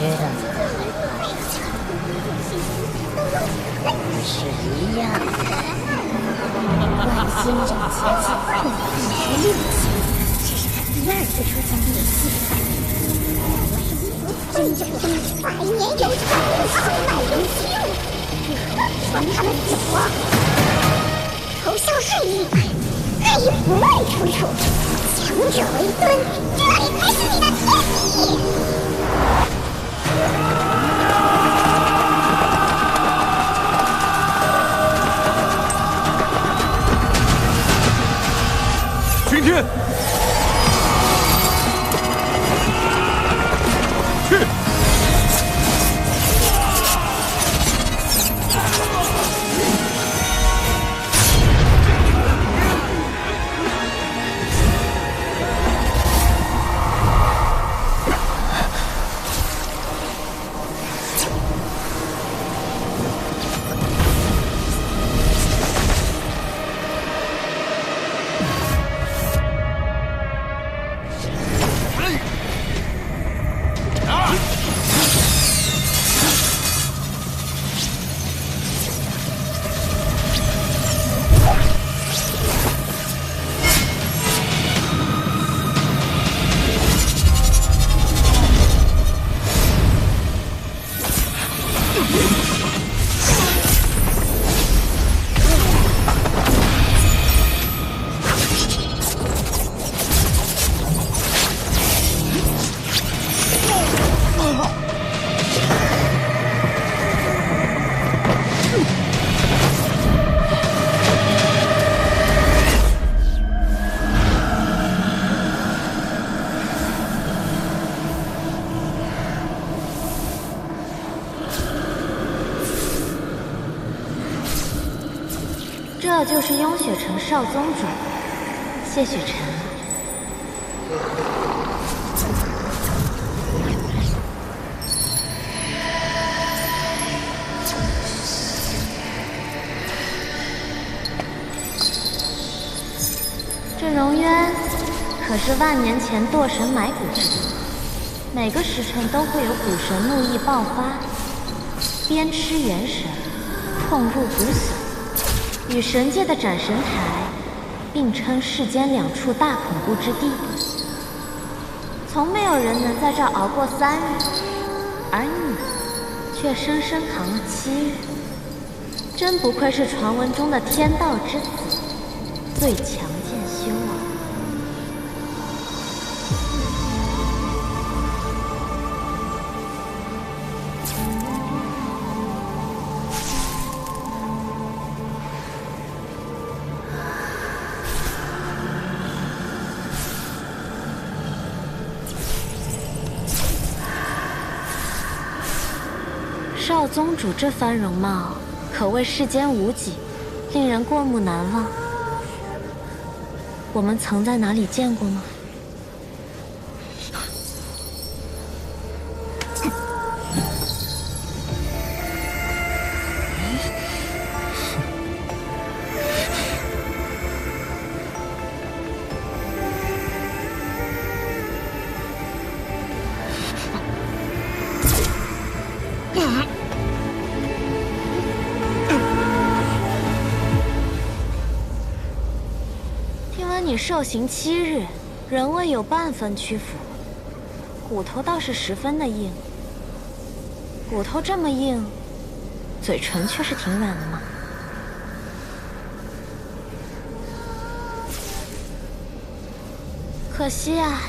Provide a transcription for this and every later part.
知道你的害怕是一样的。万仙斩前期会1级6级，这是他第2次出现裂隙。真正的百年有成，200人修，传他们走啊！仇笑是一百，可以不问出处。强者为尊，这里才是你的天地。擎天，去！这就是雍雪城少宗主谢雪晨。这荣渊可是万年前堕神埋骨之地，每个时辰都会有古神怒意爆发，鞭笞元神，痛入骨髓。与神界的斩神台并称世间2处大恐怖之地，从没有人能在这熬过3日，而你却生生扛了7日，真不愧是传闻中的天道之子，最强剑修啊！少宗主这番容貌，可谓世间无几，令人过目难忘。我们曾在哪里见过吗？你受刑7日，仍未有半分屈服，骨头倒是十分的硬。骨头这么硬，嘴唇却是挺软的嘛。可惜啊，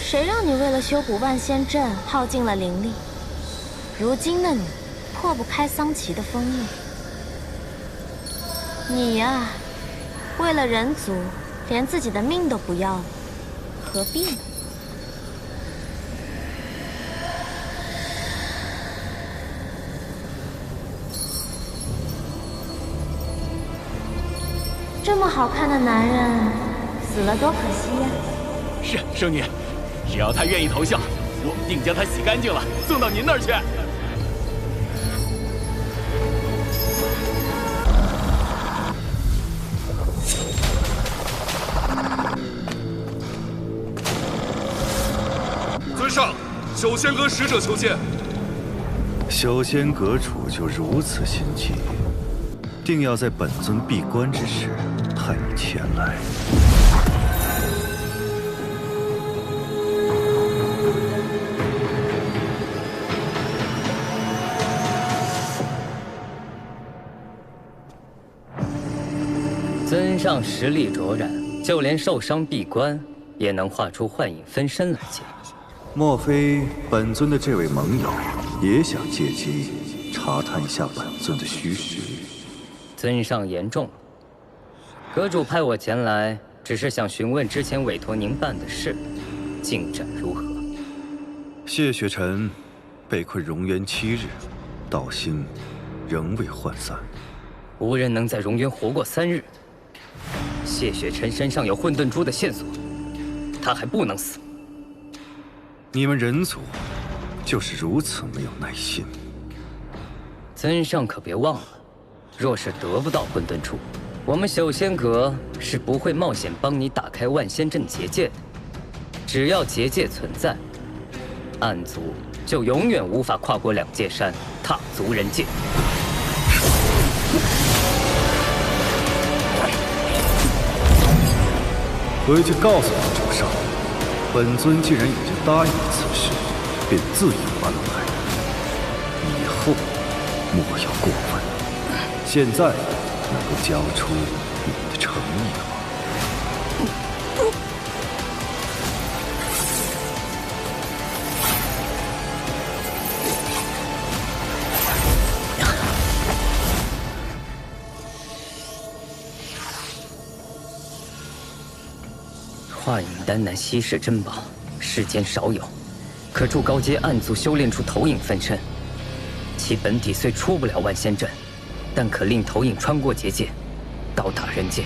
谁让你为了修补万仙阵耗尽了灵力？如今的你，破不开桑奇的封印。你呀，为了人族。连自己的命都不要了，何必呢？这么好看的男人，死了多可惜呀！是圣女，只要他愿意投效，我们定将他洗干净了，送到您那儿去。上，小仙阁使者求见。修仙阁主就如此心急，定要在本尊闭关之时派你前来。尊上实力卓然，就连受伤闭关，也能画出幻影分身来接。莫非本尊的这位盟友也想借机查探一下本尊的虚实？尊上言重了。阁主派我前来，只是想询问之前委托您办的事，进展如何？谢雪尘被困荣渊7日，道心仍未涣散，无人能在荣渊活过3日。谢雪尘身上有混沌珠的线索，他还不能死。你们人族就是如此没有耐心。尊上可别忘了，若是得不到混沌珠，我们修仙阁是不会冒险帮你打开万仙阵结界的。只要结界存在，暗族就永远无法跨过2界山，踏足人界。回去告诉你主上，本尊既然已经答应了此事，便自有安排。以后莫要过分。现在能够交出你的诚意了吗？化影丹乃稀世珍宝，世间少有，可助高阶暗族修炼出投影分身。其本体虽出不了万仙阵，但可令投影穿过结界，到达人间。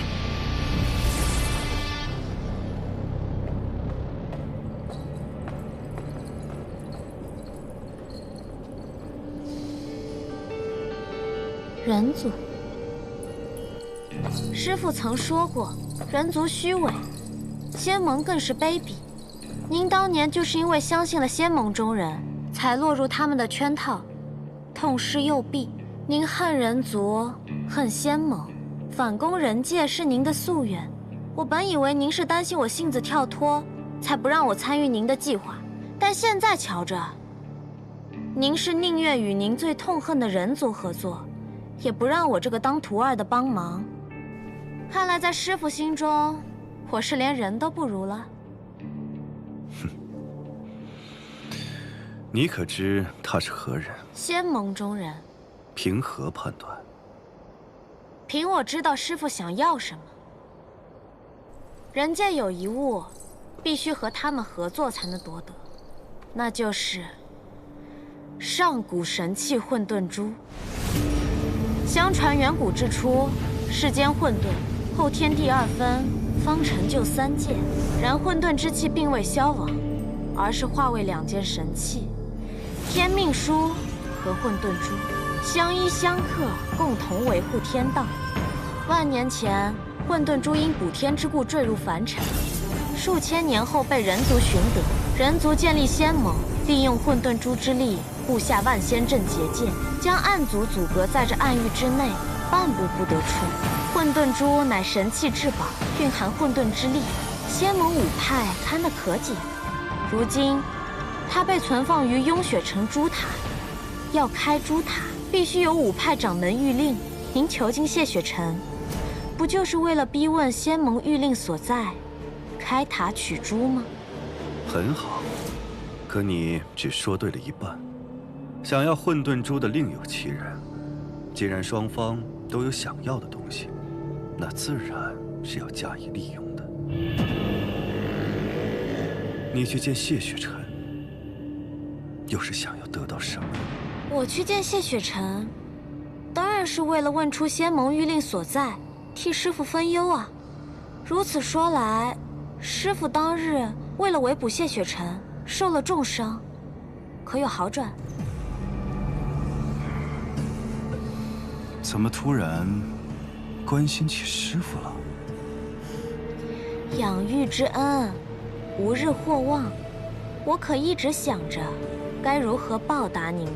人族，师父曾说过，人族虚伪，仙盟更是卑鄙。您当年就是因为相信了仙盟中人，才落入他们的圈套，痛失右臂。您恨人族，恨仙盟，反攻人界是您的夙愿。我本以为您是担心我性子跳脱，才不让我参与您的计划，但现在瞧着，您是宁愿与您最痛恨的人族合作，也不让我这个当徒儿的帮忙。看来在师父心中，我是连人都不如了。哼，你可知他是何人？仙盟中人。凭何判断？凭我知道师父想要什么。人界有一物，必须和他们合作才能夺得，那就是上古神器混沌珠。相传远古之初，世间混沌，后天地2分，方成就3界。然混沌之气并未消亡，而是化为2件神器——天命书和混沌珠，相依相克，共同维护天道。万年前，混沌珠因补天之故坠入凡尘，数千年后被人族寻得。人族建立仙盟，利用混沌珠之力布下万仙阵结界，将暗族阻隔在这暗域之内，半步不得出。混沌珠乃神器至宝，蕴含混沌之力，仙盟5派堪得可解。如今，它被存放于雍雪城珠塔，要开珠塔，必须有5派掌门谕令。您囚禁谢雪尘，不就是为了逼问仙盟谕令所在，开塔取珠吗？很好，可你只说对了一半。想要混沌珠的另有其人。既然双方都有想要的东西，那自然是要加以利用的。你去见谢雪尘，又是想要得到什么？我去见谢雪尘，当然是为了问出仙盟谕令所在，替师父分忧啊。如此说来，师父当日为了围捕谢雪尘，受了重伤，可有好转？怎么突然关心起师父了？养育之恩，无日或忘。我可一直想着该如何报答您呢。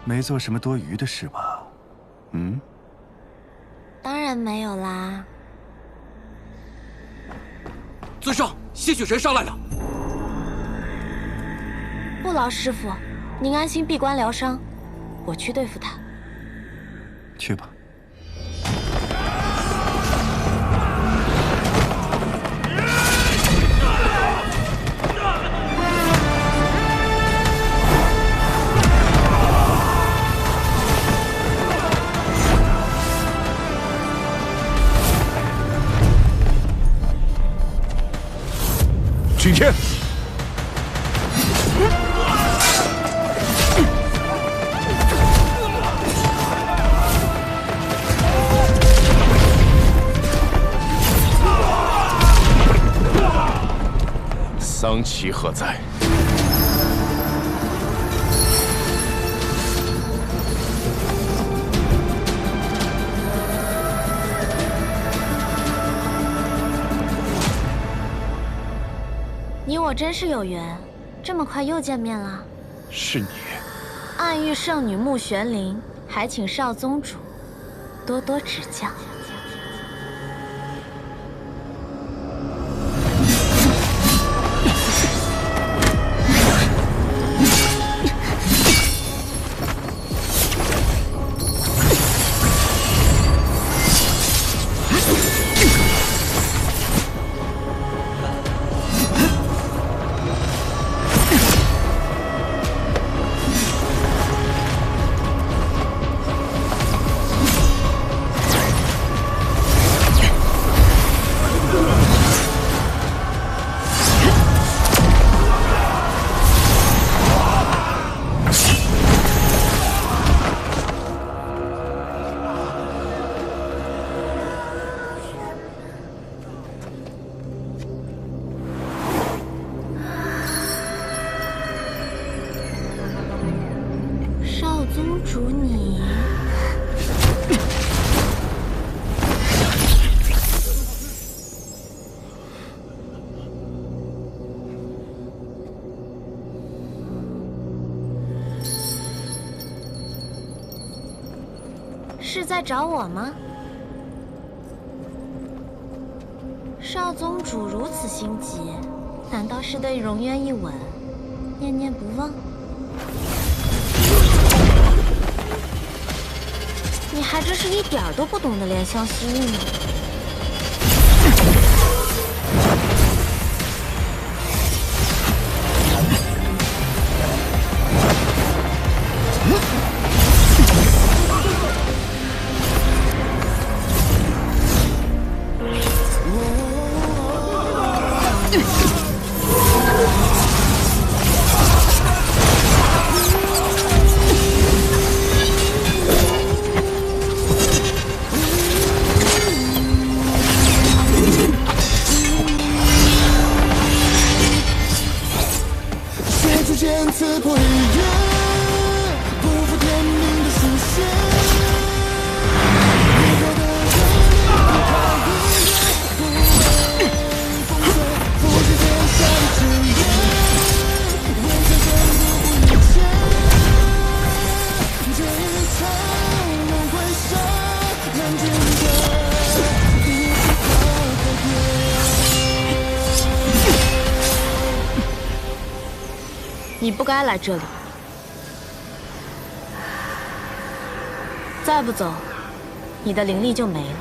没做什么多余的事吧？嗯？当然没有啦。尊上，吸血神上来了。不劳师傅，您安心闭关疗伤，我去对付他。去吧。擎天，桑奇何在？你我真是有缘，这么快又见面了。是你。暗域圣女穆玄灵，还请少宗主多多指教。宗主你，是在找我吗？少宗主如此心急，难道是对荣渊一吻念念不忘？你还真是一点儿都不懂得怜香惜玉呢。刺破一夜，不负天命的书写。你我的不畏风雪，复制天下的誓言。为这奋不顾一切，这一场轮回上难尽的一次告别。你不该来这里，再不走，你的灵力就没了。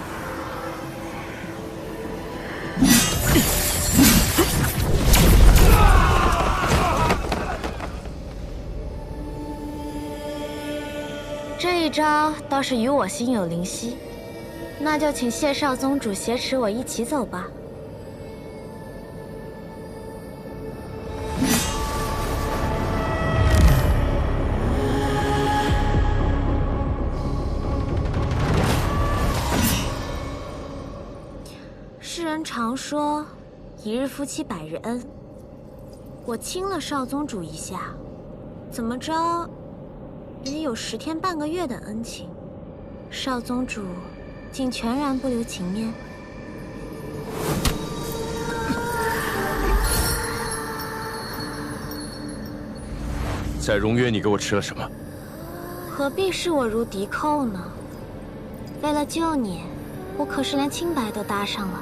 这一招倒是与我心有灵犀，那就请谢少宗主挟持我一起走吧。世人常说，一日夫妻百日恩。我亲了少宗主一下，怎么着，也有10天半个月的恩情。少宗主竟全然不留情面。在荣渊，你给我吃了什么？何必视我如敌寇呢？为了救你，我可是连清白都搭上了。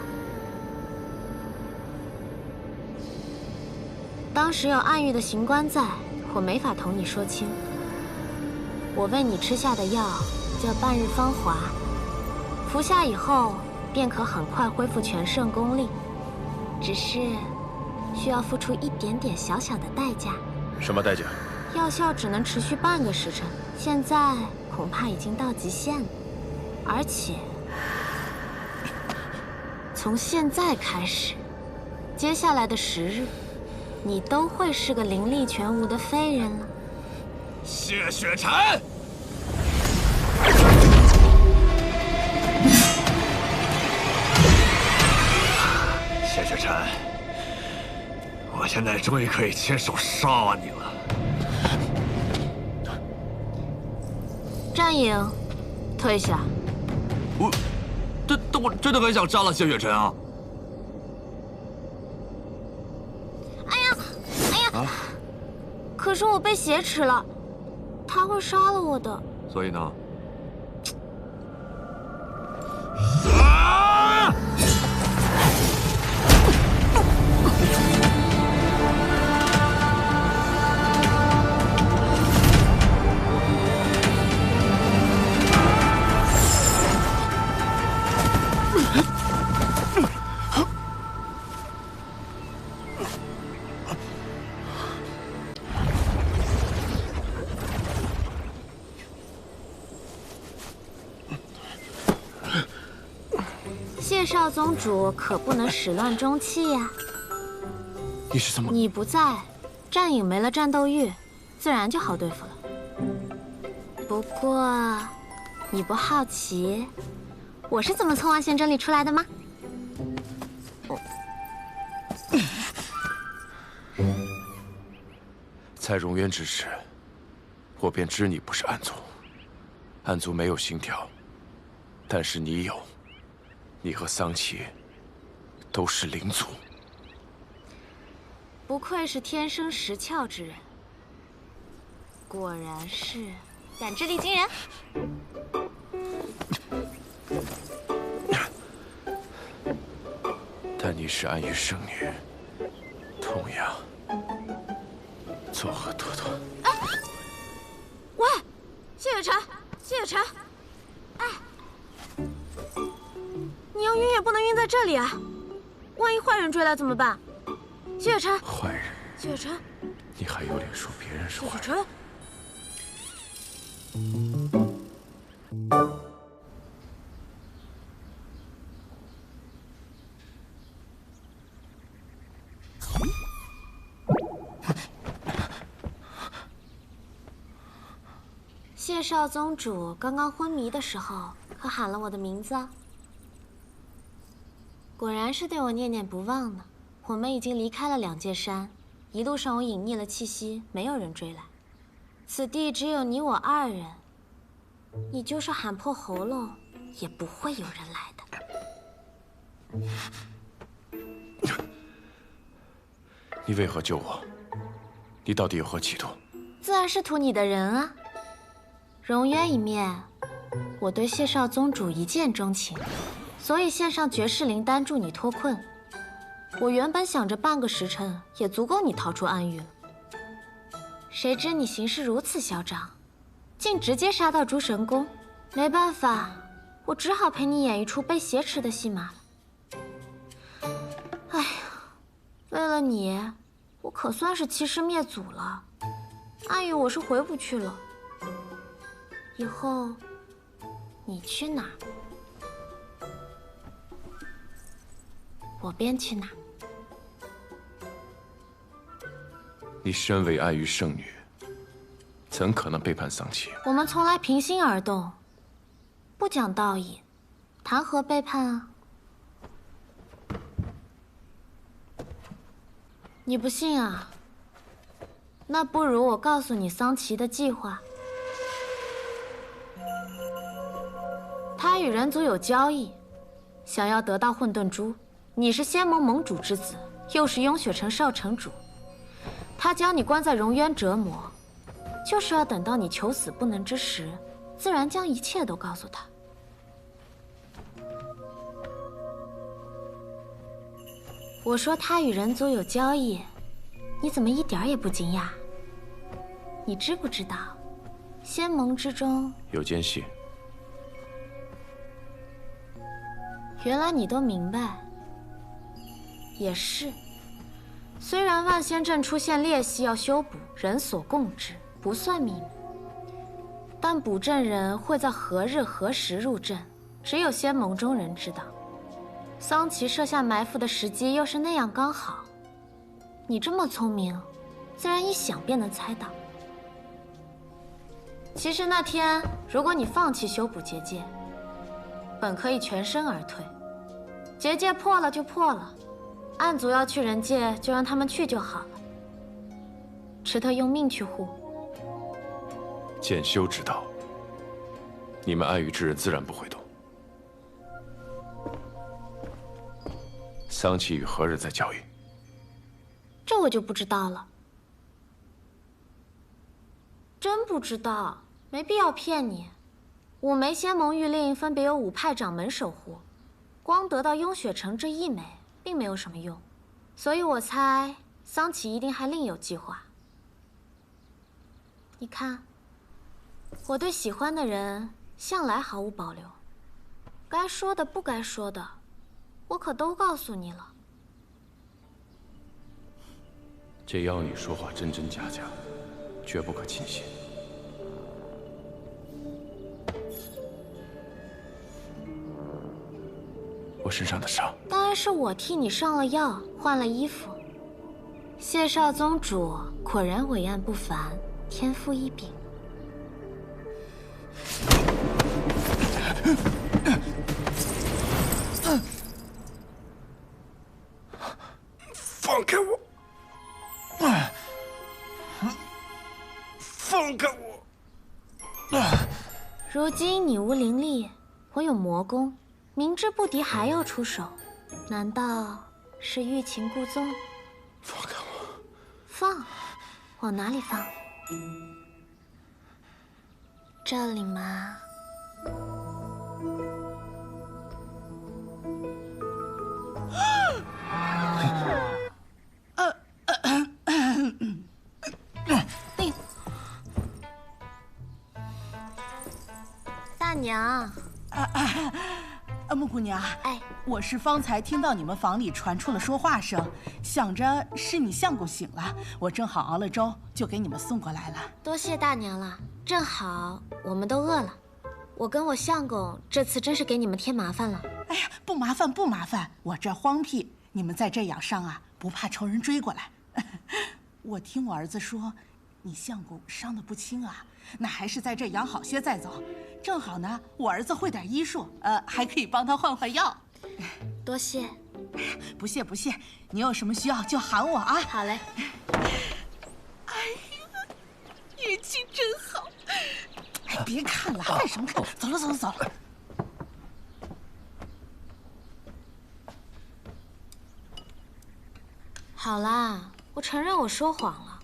当时有暗域的刑官在，我没法同你说清。我为你吃下的药叫半日芳华，服下以后便可很快恢复全盛功力，只是需要付出一点点小小的代价。什么代价？药效只能持续半个时辰，现在恐怕已经到极限了。而且，从现在开始，接下来的10日，你都会是个灵力全无的废人了。谢雪晨，谢雪晨，我现在终于可以亲手杀你了。战影，退下。我真的很想杀了谢雪晨啊！哎呀！可是我被挟持了，他会杀了我的。所以呢？谢少宗主可不能始乱终弃呀！你是怎么？你不在，战影没了战斗欲，自然就好对付了。不过，你不好奇我是怎么从万仙阵里出来的吗？在荣渊之时，我便知你不是暗族。暗族没有星条，但是你有。你和桑琪都是灵族。不愧是天生识窍之人，果然是感知力惊人。但你是暗域圣女，同样作何多端？喂，谢雪晨，谢雪晨，哎，你要晕也不能晕在这里啊！万一坏人追来怎么办？谢雪晨，坏人？谢雪晨，你还有脸说别人是坏人？谢雪晨。谢少宗主刚刚昏迷的时候，可喊了我的名字啊！果然是对我念念不忘呢。我们已经离开了两界山，一路上我隐匿了气息，没有人追来。此地只有你我二人，你就是喊破喉咙，也不会有人来的。你为何救我？你到底有何企图？自然是图你的人啊！荣渊一面，我对谢少宗主一见钟情，所以献上绝世灵丹助你脱困。我原本想着半个时辰也足够你逃出暗域了，谁知你行事如此嚣张，竟直接杀到诸神宫。没办法，我只好陪你演一出被挟持的戏码了。哎呀，为了你，我可算是欺师灭祖了。暗域我是回不去了，以后你去哪儿，我便去哪儿。你身为暗域圣女，怎可能背叛桑琪？我们从来平心而动，不讲道义，谈何背叛啊？你不信啊？那不如我告诉你桑琪的计划。他与人族有交易，想要得到混沌珠。你是仙盟盟主之子，又是雍雪城少城主，他将你关在荣渊折磨，就是要等到你求死不能之时，自然将一切都告诉他。我说他与人族有交易，你怎么一点也不惊讶？你知不知道，仙盟之中有奸细？原来你都明白。也是，虽然万仙阵出现裂隙要修补，人所共知，不算秘密。但补阵人会在何日何时入阵，只有仙盟中人知道。桑奇设下埋伏的时机又是那样刚好，你这么聪明，自然一想便能猜到。其实那天，如果你放弃修补结界，本可以全身而退。结界破了就破了，暗族要去人界，就让他们去就好了。池特用命去护。剑修之道，你们暗域之人自然不会懂。桑奇与何人在交易？这我就不知道了。真不知道，没必要骗你。5枚仙盟玉令分别由5派掌门守护，光得到雍雪城这1枚，并没有什么用。所以我猜，桑奇一定还另有计划。你看，我对喜欢的人向来毫无保留，该说的不该说的，我可都告诉你了。这妖女说话真真假假，绝不可轻信。我身上的伤，当然是我替你上了药，换了衣服。谢少宗主果然伟岸不凡，天赋异禀。放开我！放开我！如今你无灵力，我有魔功，明知不敌还要出手，难道是欲擒故纵？放开我！放？往哪里放？这里吗？大娘，木姑娘，哎，我是方才听到你们房里传出了说话声，想着是你相公醒了，我正好熬了粥，就给你们送过来了。多谢大娘了，正好我们都饿了。我跟我相公这次真是给你们添麻烦了。哎呀，不麻烦不麻烦，我这荒僻，你们在这养伤啊，不怕仇人追过来。我听我儿子说，你相公伤得不轻啊，那还是在这养好些再走。正好呢，我儿子会点医术，还可以帮他换换药。多谢。不谢不谢，你有什么需要就喊我啊。好嘞。哎呀，运气真好。哎，别看了，看什么看？走了走了走了。好啦，我承认我说谎了。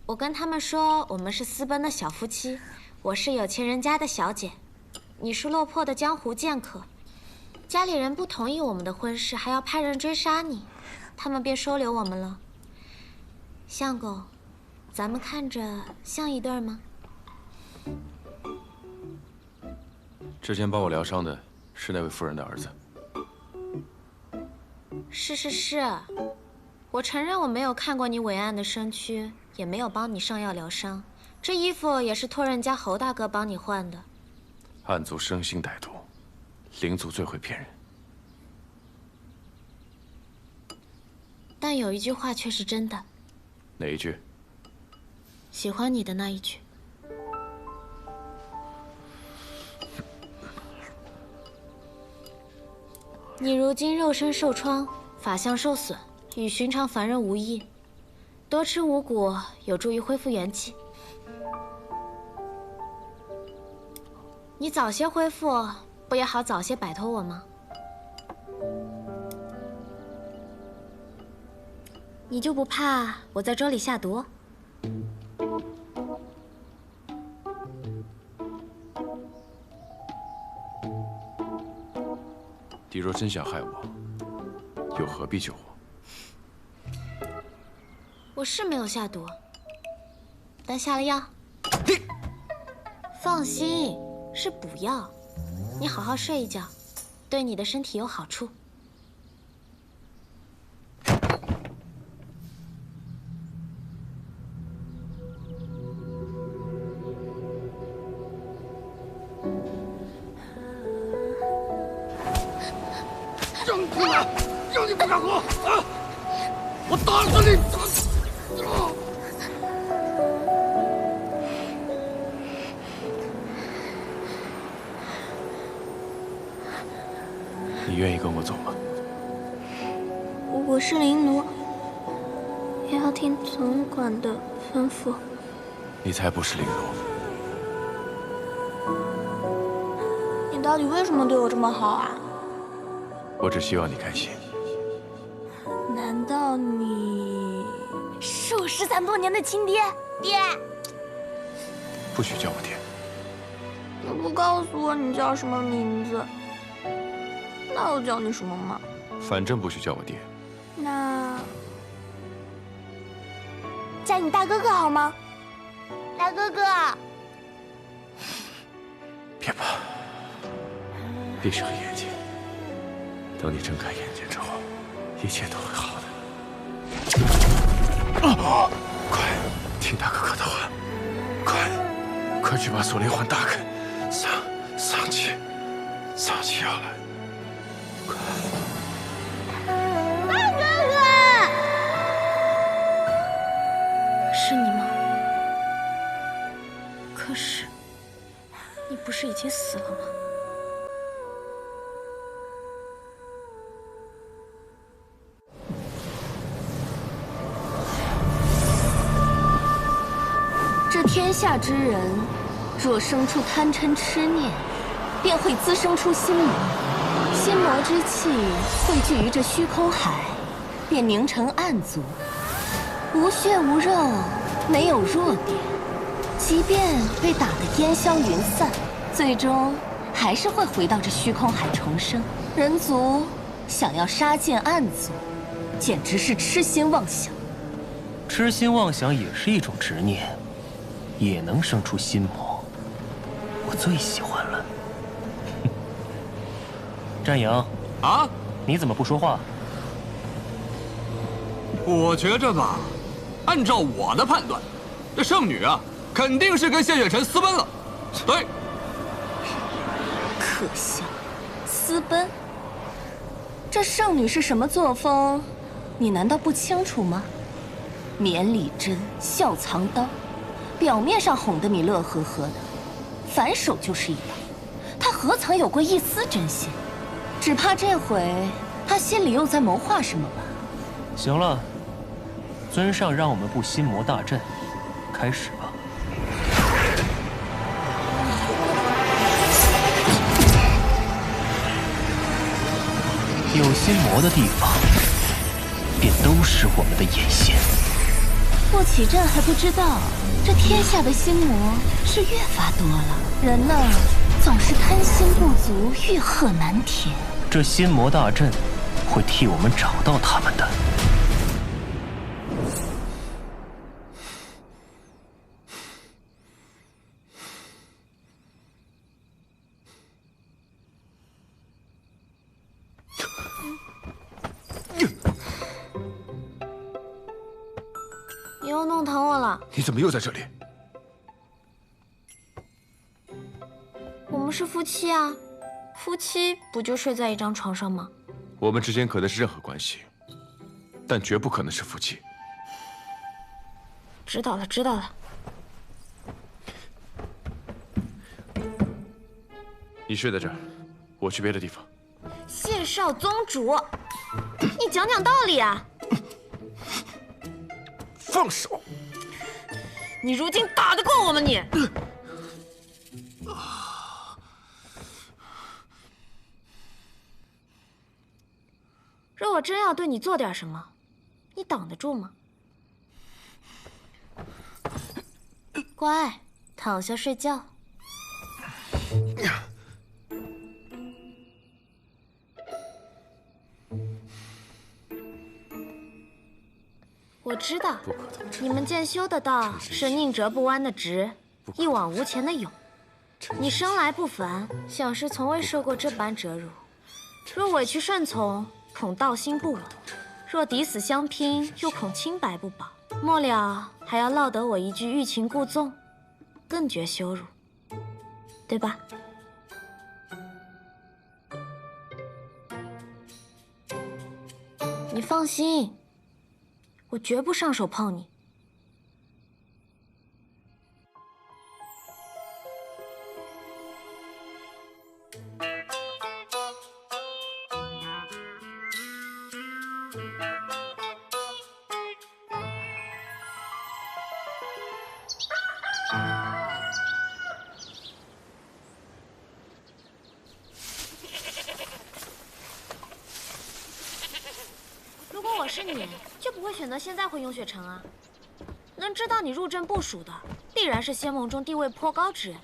我跟他们说我们是私奔的小夫妻，我是有钱人家的小姐，你是落魄的江湖剑客。家里人不同意我们的婚事，还要派人追杀你，他们便收留我们了。相公，咱们看着像一对吗？之前帮我疗伤的是那位夫人的儿子。是，我承认我没有看过你伟岸的身躯，也没有帮你上药疗伤。这衣服也是托人家侯大哥帮你换的。暗族生性歹毒，灵族最会骗人。但有一句话却是真的。哪一句？喜欢你的那一句。你如今肉身受创，法相受损，与寻常凡人无异。多吃五谷有助于恢复元气。你早些恢复，不也好早些摆脱我吗？你就不怕我在粥里下毒？你若真想害我，又何必救我？我是没有下毒，但下了药。放心，是补药。你好好睡一觉，对你的身体有好处。让你不敢活啊！我打死你！你愿意跟我走吗？我是灵奴，也要听总管的吩咐。你才不是灵奴！你到底为什么对我这么好啊？我只希望你开心。难道你是我13多年的亲爹？爹，不许叫我爹。你不告诉我你叫什么名字，那我叫你什么吗？反正不许叫我爹。那叫你大哥哥好吗？大哥哥。别怕，闭上眼睛。等你睁开眼睛之后，一切都会好的。快，听大哥哥的话，快去把锁灵环打开，丧气要来，快！大哥哥，是你吗？可是，你不是已经死了吗？这天下之人，若生出贪嗔痴念，便会滋生出心魔。心魔之气汇聚于这虚空海，便凝成暗族，无血无肉，没有弱点。即便被打得烟消云散，最终还是会回到这虚空海重生。人族想要杀尽暗族，简直是痴心妄想。痴心妄想也是一种执念。也能生出心魔，我最喜欢了。战阳啊，你怎么不说话？我觉着吧，按照我的判断，这圣女啊，肯定是跟谢雪辰私奔了。对，可笑，私奔？这圣女是什么作风，你难道不清楚吗？绵里针，笑藏刀。表面上哄得你乐呵呵的，反手就是一刀。他何曾有过一丝真心？只怕这回他心里又在谋划什么吧。行了，尊上让我们布心魔大阵，开始吧。有心魔的地方，便都是我们的眼线。布起阵还不知道，这天下的心魔是越发多了。人呢，总是贪心不足，欲壑难填。这心魔大阵会替我们找到他们的。你又弄疼我了。你怎么又在这里？我们是夫妻啊，夫妻不就睡在一张床上吗？我们之间可能是任何关系，但绝不可能是夫妻。知道了，知道了。你睡在这儿，我去别的地方。谢少宗主，你讲讲道理啊！放手！你如今打得过我吗你？若我真要对你做点什么，你挡得住吗？乖，躺下睡觉。知道，你们剑修的道是宁折不弯的直，一往无前的勇。你生来不凡，小时从未受过这般折辱。若委屈顺从，恐道心不稳；若抵死相拼，又恐清白不保。末了还要落得我一句欲擒故纵，更觉羞辱，对吧？你放心，我绝不上手碰你。如果我是你，就不会选择现在回永雪城啊。能知道你入阵部署的，必然是仙盟中地位颇高之人。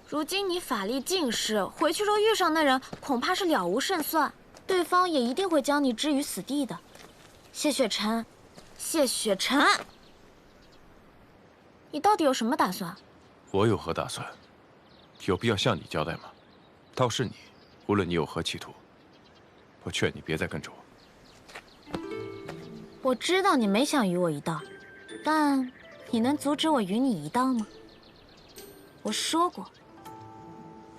如今你法力尽失，回去若遇上那人，恐怕是了无胜算，对方也一定会将你置于死地的。谢雪晨，谢雪晨，你到底有什么打算？我有何打算？有必要向你交代吗？倒是你，无论你有何企图，我劝你别再跟着我。我知道你没想与我一道，但你能阻止我与你一道吗？我说过，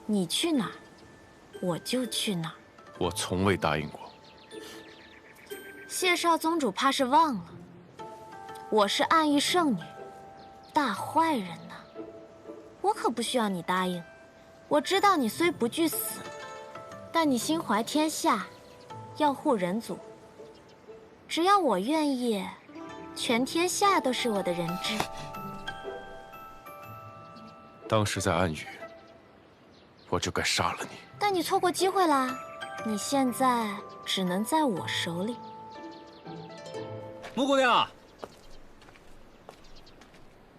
你去哪儿，我就去哪儿。我从未答应过。谢少宗主怕是忘了，我是暗域圣女，大坏人呐！我可不需要你答应。我知道你虽不惧死，但你心怀天下，要护人族。只要我愿意，全天下都是我的人质。当时在暗域，我就该杀了你。但你错过机会啦，你现在只能在我手里。穆姑娘，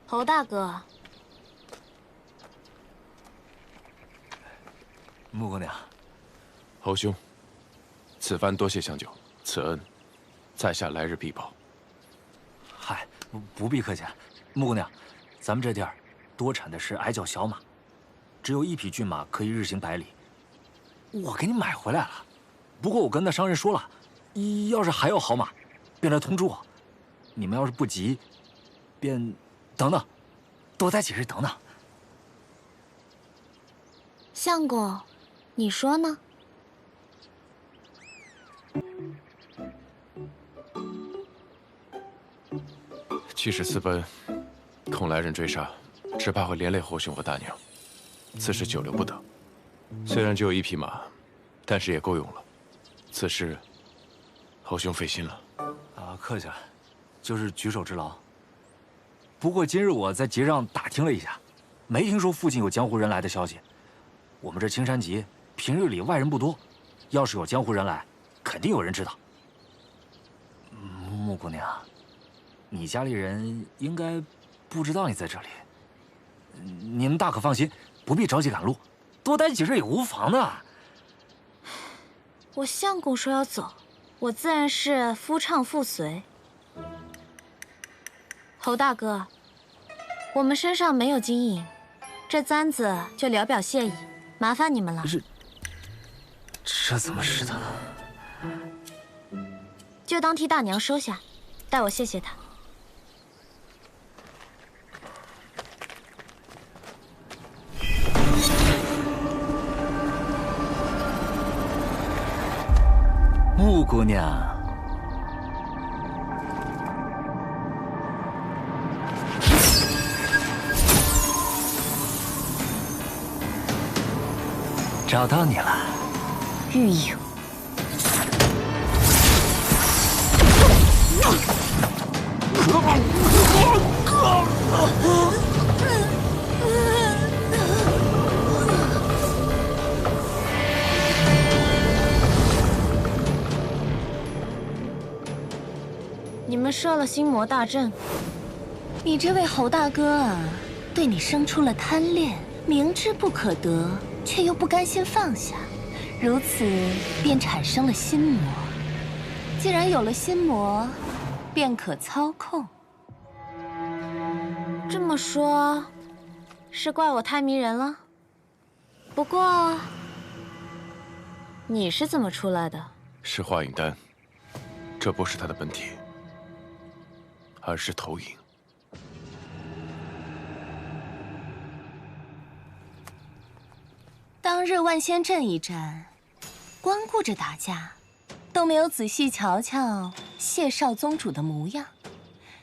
侯大哥，穆姑娘，侯兄，此番多谢相救，此恩，在下来日必报。嗨，不必客气。穆姑娘，咱们这地儿多产的是矮脚小马，只有1匹骏马可以日行百里。我给你买回来了，不过我跟那商人说了，要是还有好马，便来通知我。你们要是不急，便等等，多待几日等等。相公，你说呢？即使私奔，恐来人追杀，只怕会连累侯兄和大娘。此事久留不得。虽然只有1匹马，但是也够用了。此事，侯兄费心了。啊，客气了，就是举手之劳。不过今日我在集上打听了一下，没听说附近有江湖人来的消息。我们这青山集平日里外人不多，要是有江湖人来，肯定有人知道。穆姑娘，你家里人应该不知道你在这里。你们大可放心，不必着急赶路，多待几日也无妨的。我相公说要走，我自然是夫唱妇随。侯大哥，我们身上没有金银，这簪子就聊表谢意，麻烦你们了。这怎么使的？就当替大娘收下，代我谢谢她。穆姑娘，找到你了。玉影。你们设了心魔大阵，你这位侯大哥啊，对你生出了贪恋，明知不可得，却又不甘心放下，如此便产生了心魔。既然有了心魔，便可操控。这么说，是怪我太迷人了？不过，你是怎么出来的？是化影丹，这不是它的本体，而是投影。当日万仙阵一战，光顾着打架，都没有仔细瞧瞧谢少宗主的模样。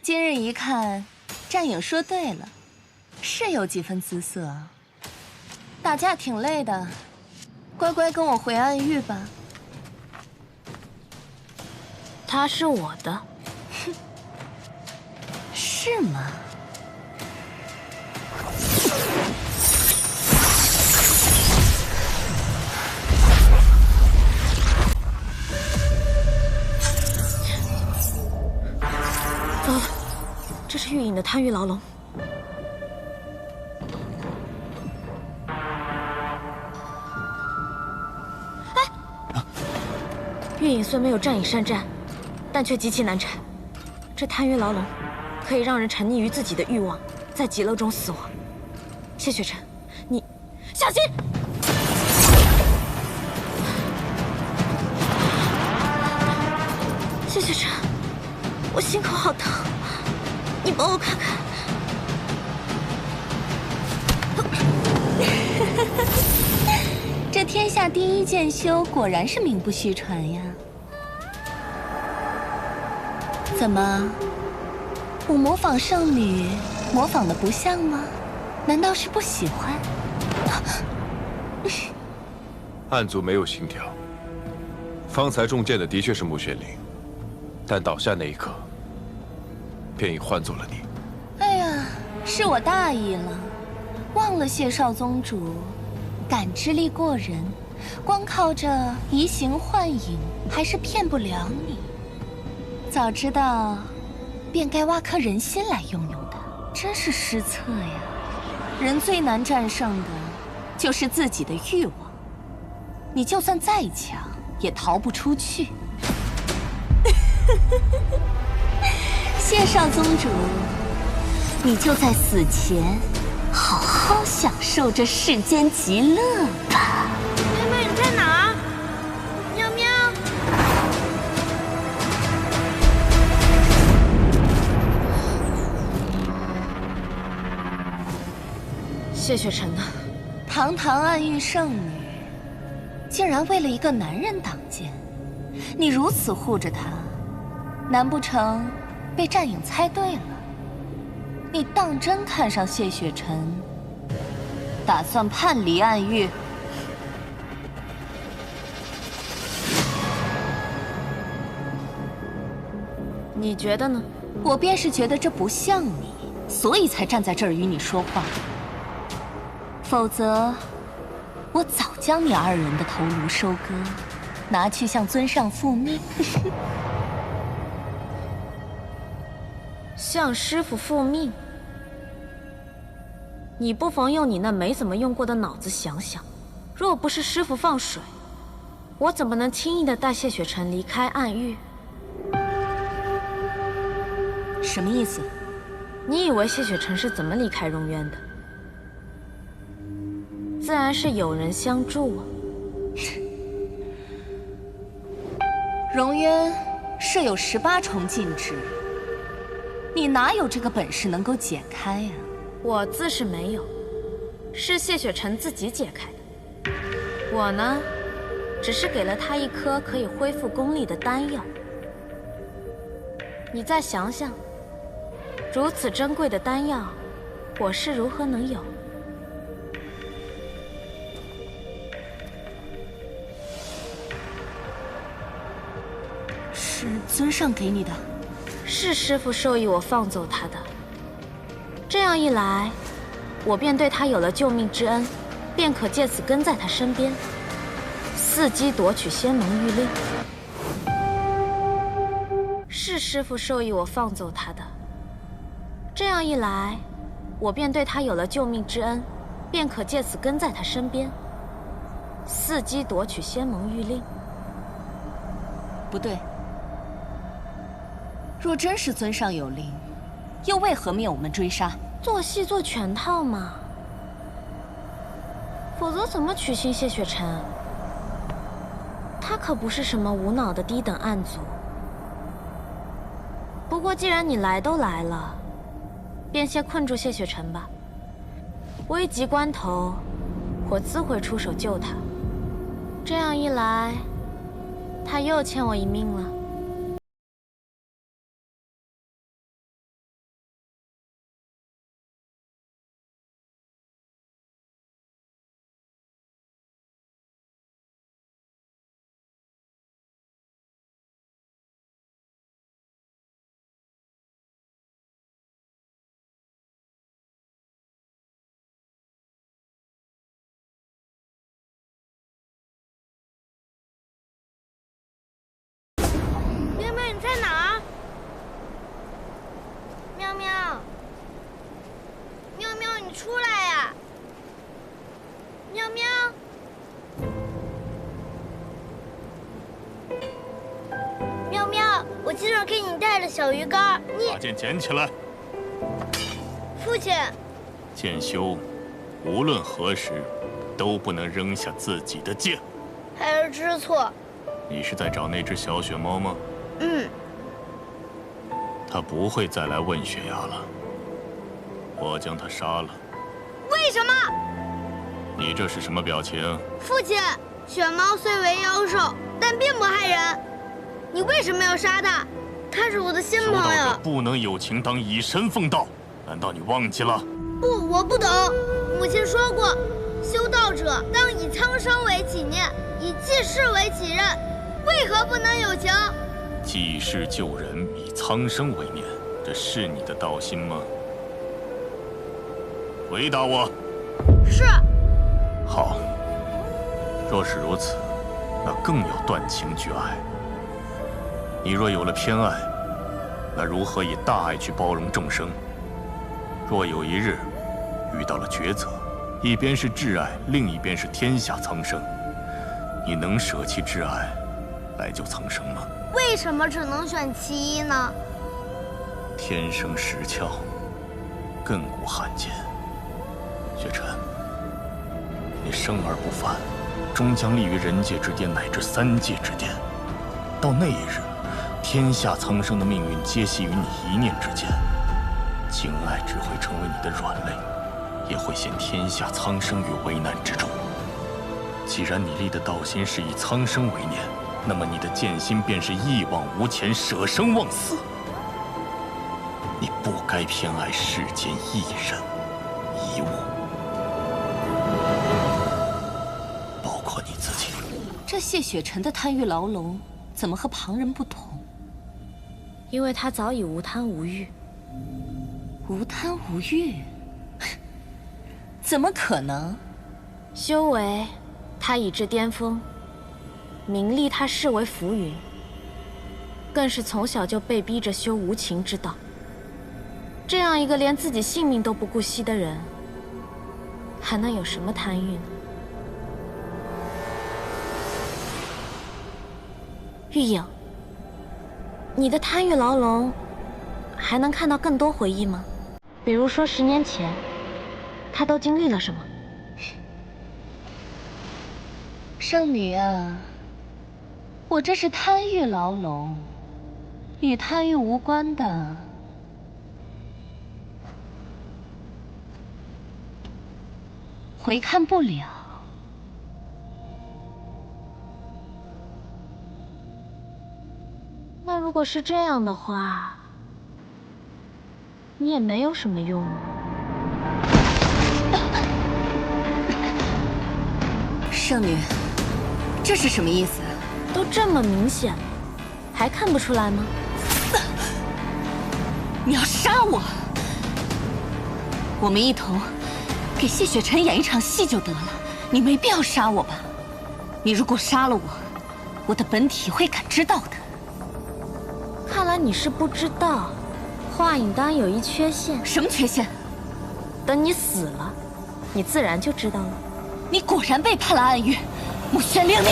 今日一看，战影说对了，是有几分姿色。打架挺累的，乖乖跟我回暗域吧。他是我的，哼，是吗？糟了，这是玉隐的贪欲牢笼。玉隐虽没有战影善战，但却极其难缠。这贪欲牢笼可以让人沉溺于自己的欲望，在极乐中死亡。谢雪晨，你小心！谢雪晨，我心口好疼，你帮我看看。这天下第一剑修果然是名不虚传呀！怎么，我模仿圣女模仿的不像吗？难道是不喜欢？暗族没有心跳，方才中箭的的确是穆玄灵，但倒下那一刻，便已换作了你。哎呀，是我大意了，忘了谢少宗主感知力过人，光靠着移形换影还是骗不了你。早知道，便该挖颗人心来用用的，真是失策呀！人最难战胜的，就是自己的欲望。你就算再强，也逃不出去。谢少宗主，你就在死前好好享受这世间极乐吧。妹妹，你在哪儿？喵喵。谢雪晨呢？堂堂暗域圣女，竟然为了一个男人挡箭，你如此护着她，难不成被战影猜对了？你当真看上谢雪晨，打算叛离暗域？你觉得呢？我便是觉得这不像你，所以才站在这儿与你说话。否则，我早将你二人的头颅收割，拿去向尊上复命。向师傅复命？你不妨用你那没怎么用过的脑子想想，若不是师傅放水，我怎么能轻易的带谢雪晨离开暗域？什么意思？你以为谢雪晨是怎么离开荣渊的？自然是有人相助啊。荣渊设有18重禁制，你哪有这个本事能够解开呀？我自是没有，是谢雪晨自己解开的。我呢，只是给了他一颗可以恢复功力的丹药。你再想想，如此珍贵的丹药，我是如何能有？是尊上给你的？是师父授意我放走他的。这样一来，我便对他有了救命之恩，便可借此跟在他身边，伺机夺取仙盟玉令。是师父授意我放走他的。这样一来，我便对他有了救命之恩，便可借此跟在他身边，伺机夺取仙盟玉令。不对。若真是尊上有灵，又为何灭我们追杀？做戏做全套嘛，否则怎么取信谢雪晨？他可不是什么无脑的低等暗族。不过既然你来都来了，便先困住谢雪晨吧。危急关头，我自会出手救他。这样一来，他又欠我一命了。你在哪儿？喵喵，喵喵，你出来呀！喵喵，喵喵，我今儿给你带了小鱼干，你把剑捡起来。父亲，剑修，无论何时，都不能扔下自己的剑。孩儿知错。你是在找那只小雪猫吗？他不会再来问雪芽了。我将他杀了。为什么？你这是什么表情？父亲，雪猫虽为妖兽，但并不害人。你为什么要杀它？它是我的新朋友。修道者不能有情当以身奉道，难道你忘记了？不，我不懂。母亲说过，修道者当以苍生为己念，以济世为己任。为何不能有情？济世救人，以苍生为念，这是你的道心吗？回答我。是。好。若是如此，那更要断情绝爱。你若有了偏爱，那如何以大爱去包容众生？若有一日遇到了抉择，一边是挚爱，另一边是天下苍生，你能舍弃挚爱来救苍生吗？为什么只能选其一呢？天生石窍，亘古罕见。雪晨，你生而不凡，终将立于人界之巅乃至三界之巅。到那一日，天下苍生的命运皆系于你一念之间。情爱只会成为你的软肋，也会陷天下苍生于危难之中。既然你立的道心是以苍生为念，那么你的剑心便是一往无前，舍生忘死。你不该偏爱世间一人一物，包括你自己。这谢雪晨的贪欲牢笼，怎么和旁人不同？因为他早已无贪无欲。无贪无欲？怎么可能？修为，他已至巅峰。名利他视为浮云，更是从小就被逼着修无情之道。这样一个连自己性命都不顾惜的人，还能有什么贪欲呢？玉影，你的贪欲牢笼，还能看到更多回忆吗？比如说10年前，他都经历了什么？圣女啊，我这是贪欲牢笼，与贪欲无关的。回看不了。那如果是这样的话，你也没有什么用。圣女，这是什么意思？都这么明显了，还看不出来吗？你要杀我？我们一同给谢雪晨演一场戏就得了，你没必要杀我吧？你如果杀了我，我的本体会感知到的。看来你是不知道，华影丹有一缺陷。什么缺陷？等你死了，你自然就知道了。你果然背叛了暗域，穆宣令你。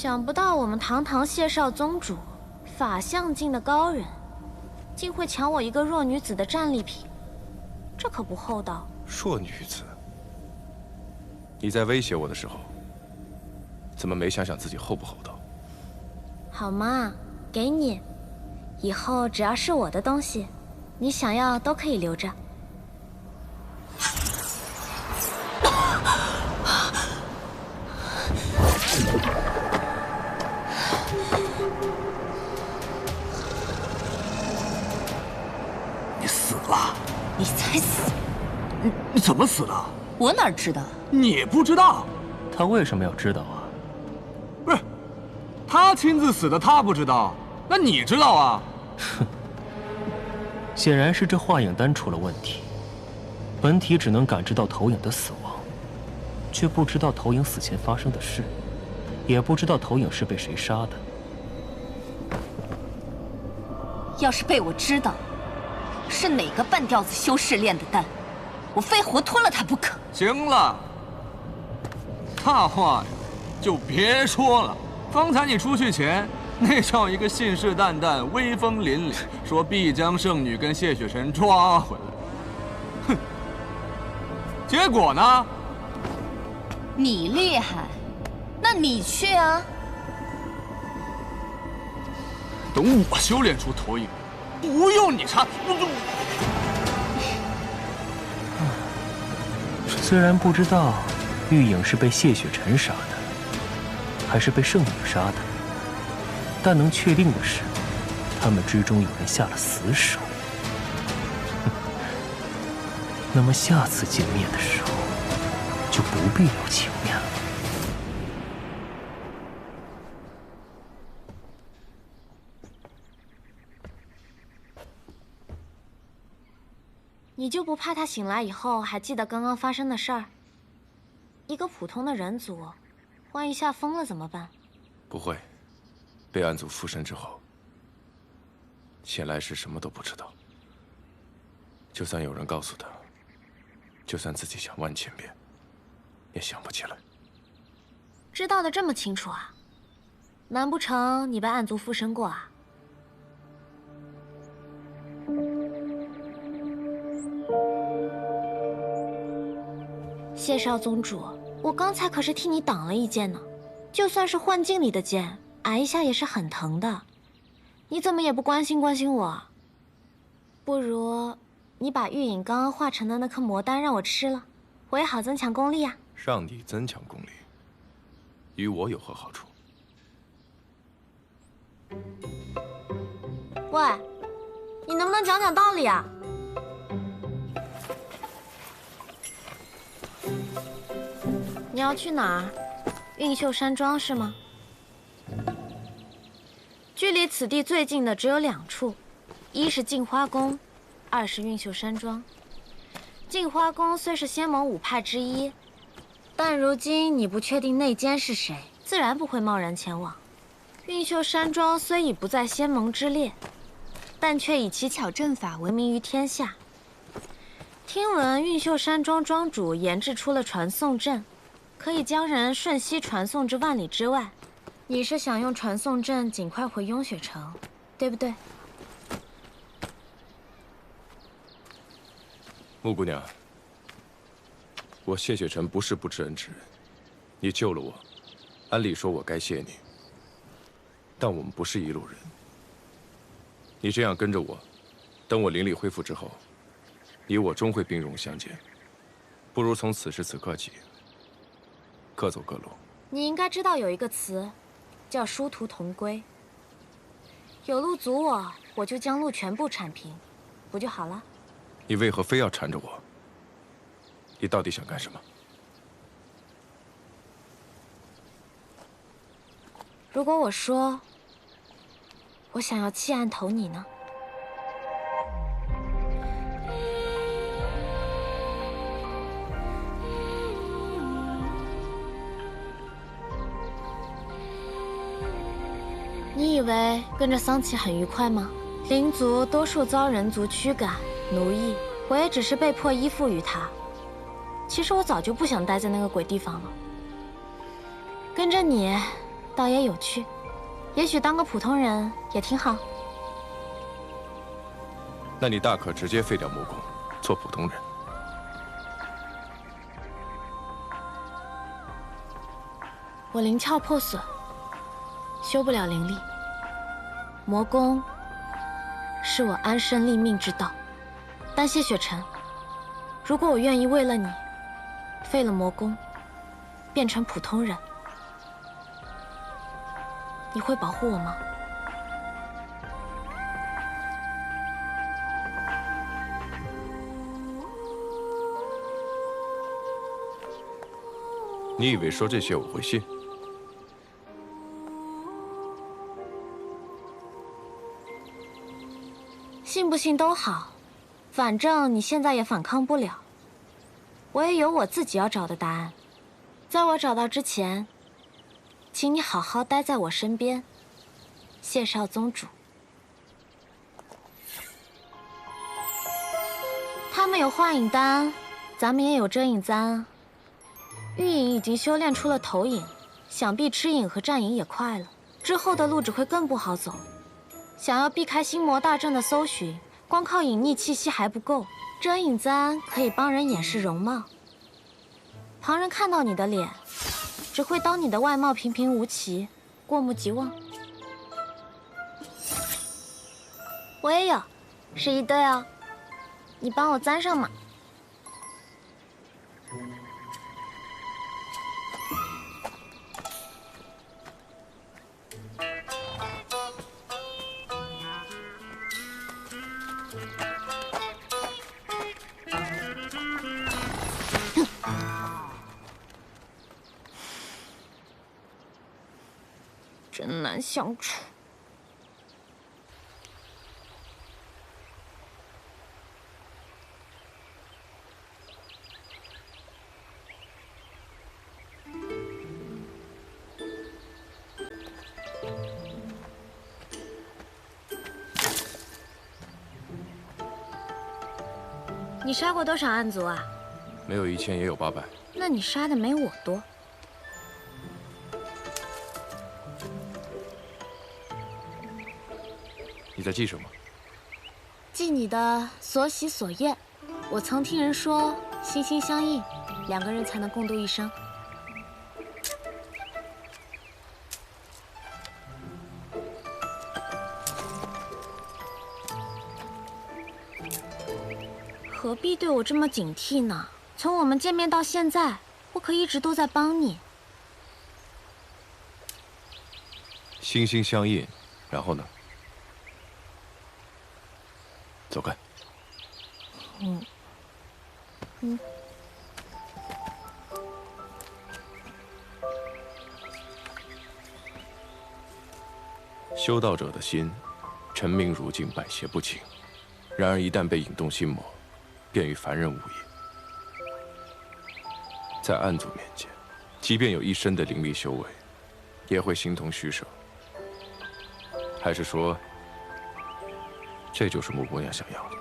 想不到我们堂堂谢少宗主，法相境的高人，竟会抢我一个弱女子的战利品，这可不厚道。弱女子？你在威胁我的时候，怎么没想想自己厚不厚道？好嘛，给你，以后只要是我的东西，你想要都可以留着。你死了！你才死！你怎么死的？我哪知道？你不知道？他为什么要知道啊？不是，他亲自死的，他不知道，那你知道啊？哼，显然是这化影丹出了问题。本体只能感知到投影的死亡，却不知道投影死前发生的事，也不知道投影是被谁杀的。要是被我知道是哪个半吊子修士炼的丹，我非活吞了他不可。行了，大话就别说了。方才你出去前，那叫一个信誓旦旦、威风凛凛，说必将圣女跟谢雪辰抓回来。哼，结果呢？你厉害，那你去啊。等我修炼出投影，不用你插。虽然不知道玉影是被谢雪辰杀的，还是被圣女杀的，但能确定的是，他们之中有人下了死手。那么下次见面的时候，就不必留情面了。你就不怕他醒来以后还记得刚刚发生的事儿？一个普通的人族，万一吓疯了怎么办？不会，被暗族附身之后，前来时什么都不知道。就算有人告诉他，就算自己想万千遍，也想不起来。知道的这么清楚啊？难不成你被暗族附身过啊？谢少宗主，我刚才可是替你挡了一剑呢。就算是幻境里的剑，挨一下也是很疼的。你怎么也不关心关心我？不如你把玉影刚刚化成的那颗魔丹让我吃了，我也好增强功力啊。让你增强功力，与我有何好处？喂，你能不能讲讲道理啊？你要去哪儿？运秀山庄是吗？距离此地最近的只有2处，一是镜花宫，二是运秀山庄。镜花宫虽是仙盟5派之一，但如今你不确定内奸是谁，自然不会贸然前往。运秀山庄虽已不在仙盟之列，但却以奇巧阵法闻名于天下。听闻运秀山庄庄主研制出了传送阵，可以将人瞬息传送至万里之外。你是想用传送阵尽快回雍雪城，对不对？木姑娘，我谢雪辰不是不知恩之人，你救了我，按理说我该谢你。但我们不是一路人，你这样跟着我，等我灵力恢复之后，你我终会兵戎相见，不如从此时此刻起，各走各路。你应该知道有一个词，叫殊途同归。有路阻我，我就将路全部铲平，不就好了？你为何非要缠着我？你到底想干什么？如果我说我想要弃暗投你呢？你以为跟着桑琪很愉快吗？灵族多数遭人族驱赶、奴役，我也只是被迫依附于他。其实我早就不想待在那个鬼地方了。跟着你，倒也有趣。也许当个普通人也挺好。那你大可直接废掉魔功，做普通人。我灵窍破损，修不了灵力。魔功是我安身立命之道。但谢雪晨，如果我愿意为了你，废了魔功，变成普通人，你会保护我吗？你以为说这些我会信？信不信都好，反正你现在也反抗不了。我也有我自己要找的答案，在我找到之前，请你好好待在我身边，谢少宗主。他们有化影丹，咱们也有遮影簪。玉影已经修炼出了投影，想必吃影和战影也快了，之后的路只会更不好走。想要避开心魔大阵的搜寻，光靠隐匿气息还不够，遮影簪可以帮人掩饰容貌。旁人看到你的脸，只会当你的外貌平平无奇，过目即忘。我也有，是一对哦，你帮我簪上嘛。真难相处。你杀过多少暗族啊？没有1000也有800。那你杀的没我多。你在记什么？记你的所喜所厌。我曾听人说，心心相印，2个人才能共度一生。何必对我这么警惕呢？从我们见面到现在，我可一直都在帮你。心心相印，然后呢？走开。修道者的心，沉明如镜，百邪不侵。然而一旦被引动心魔，便与凡人无异。在暗族面前，即便有一身的灵力修为，也会形同虚设。还是说，这就是穆姑娘想要的？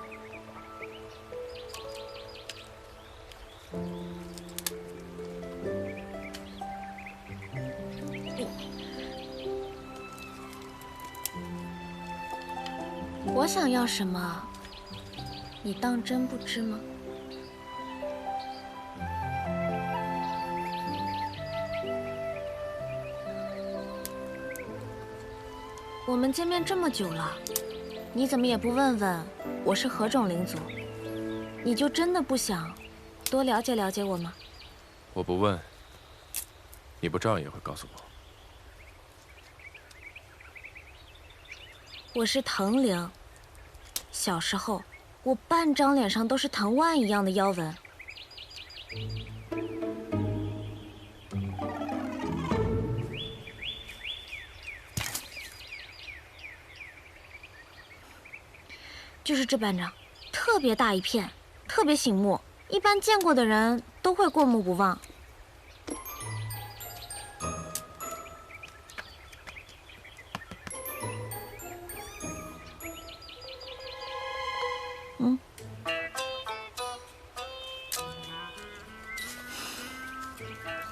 我想要什么，你当真不知吗？我们见面这么久了，你怎么也不问问我是何种灵族？你就真的不想多了解了解我吗？我不问，你不照样也会告诉我？我是藤灵。小时候，我半张脸上都是藤蔓一样的妖纹。就是这半张，特别大一片，特别醒目，一般见过的人都会过目不忘。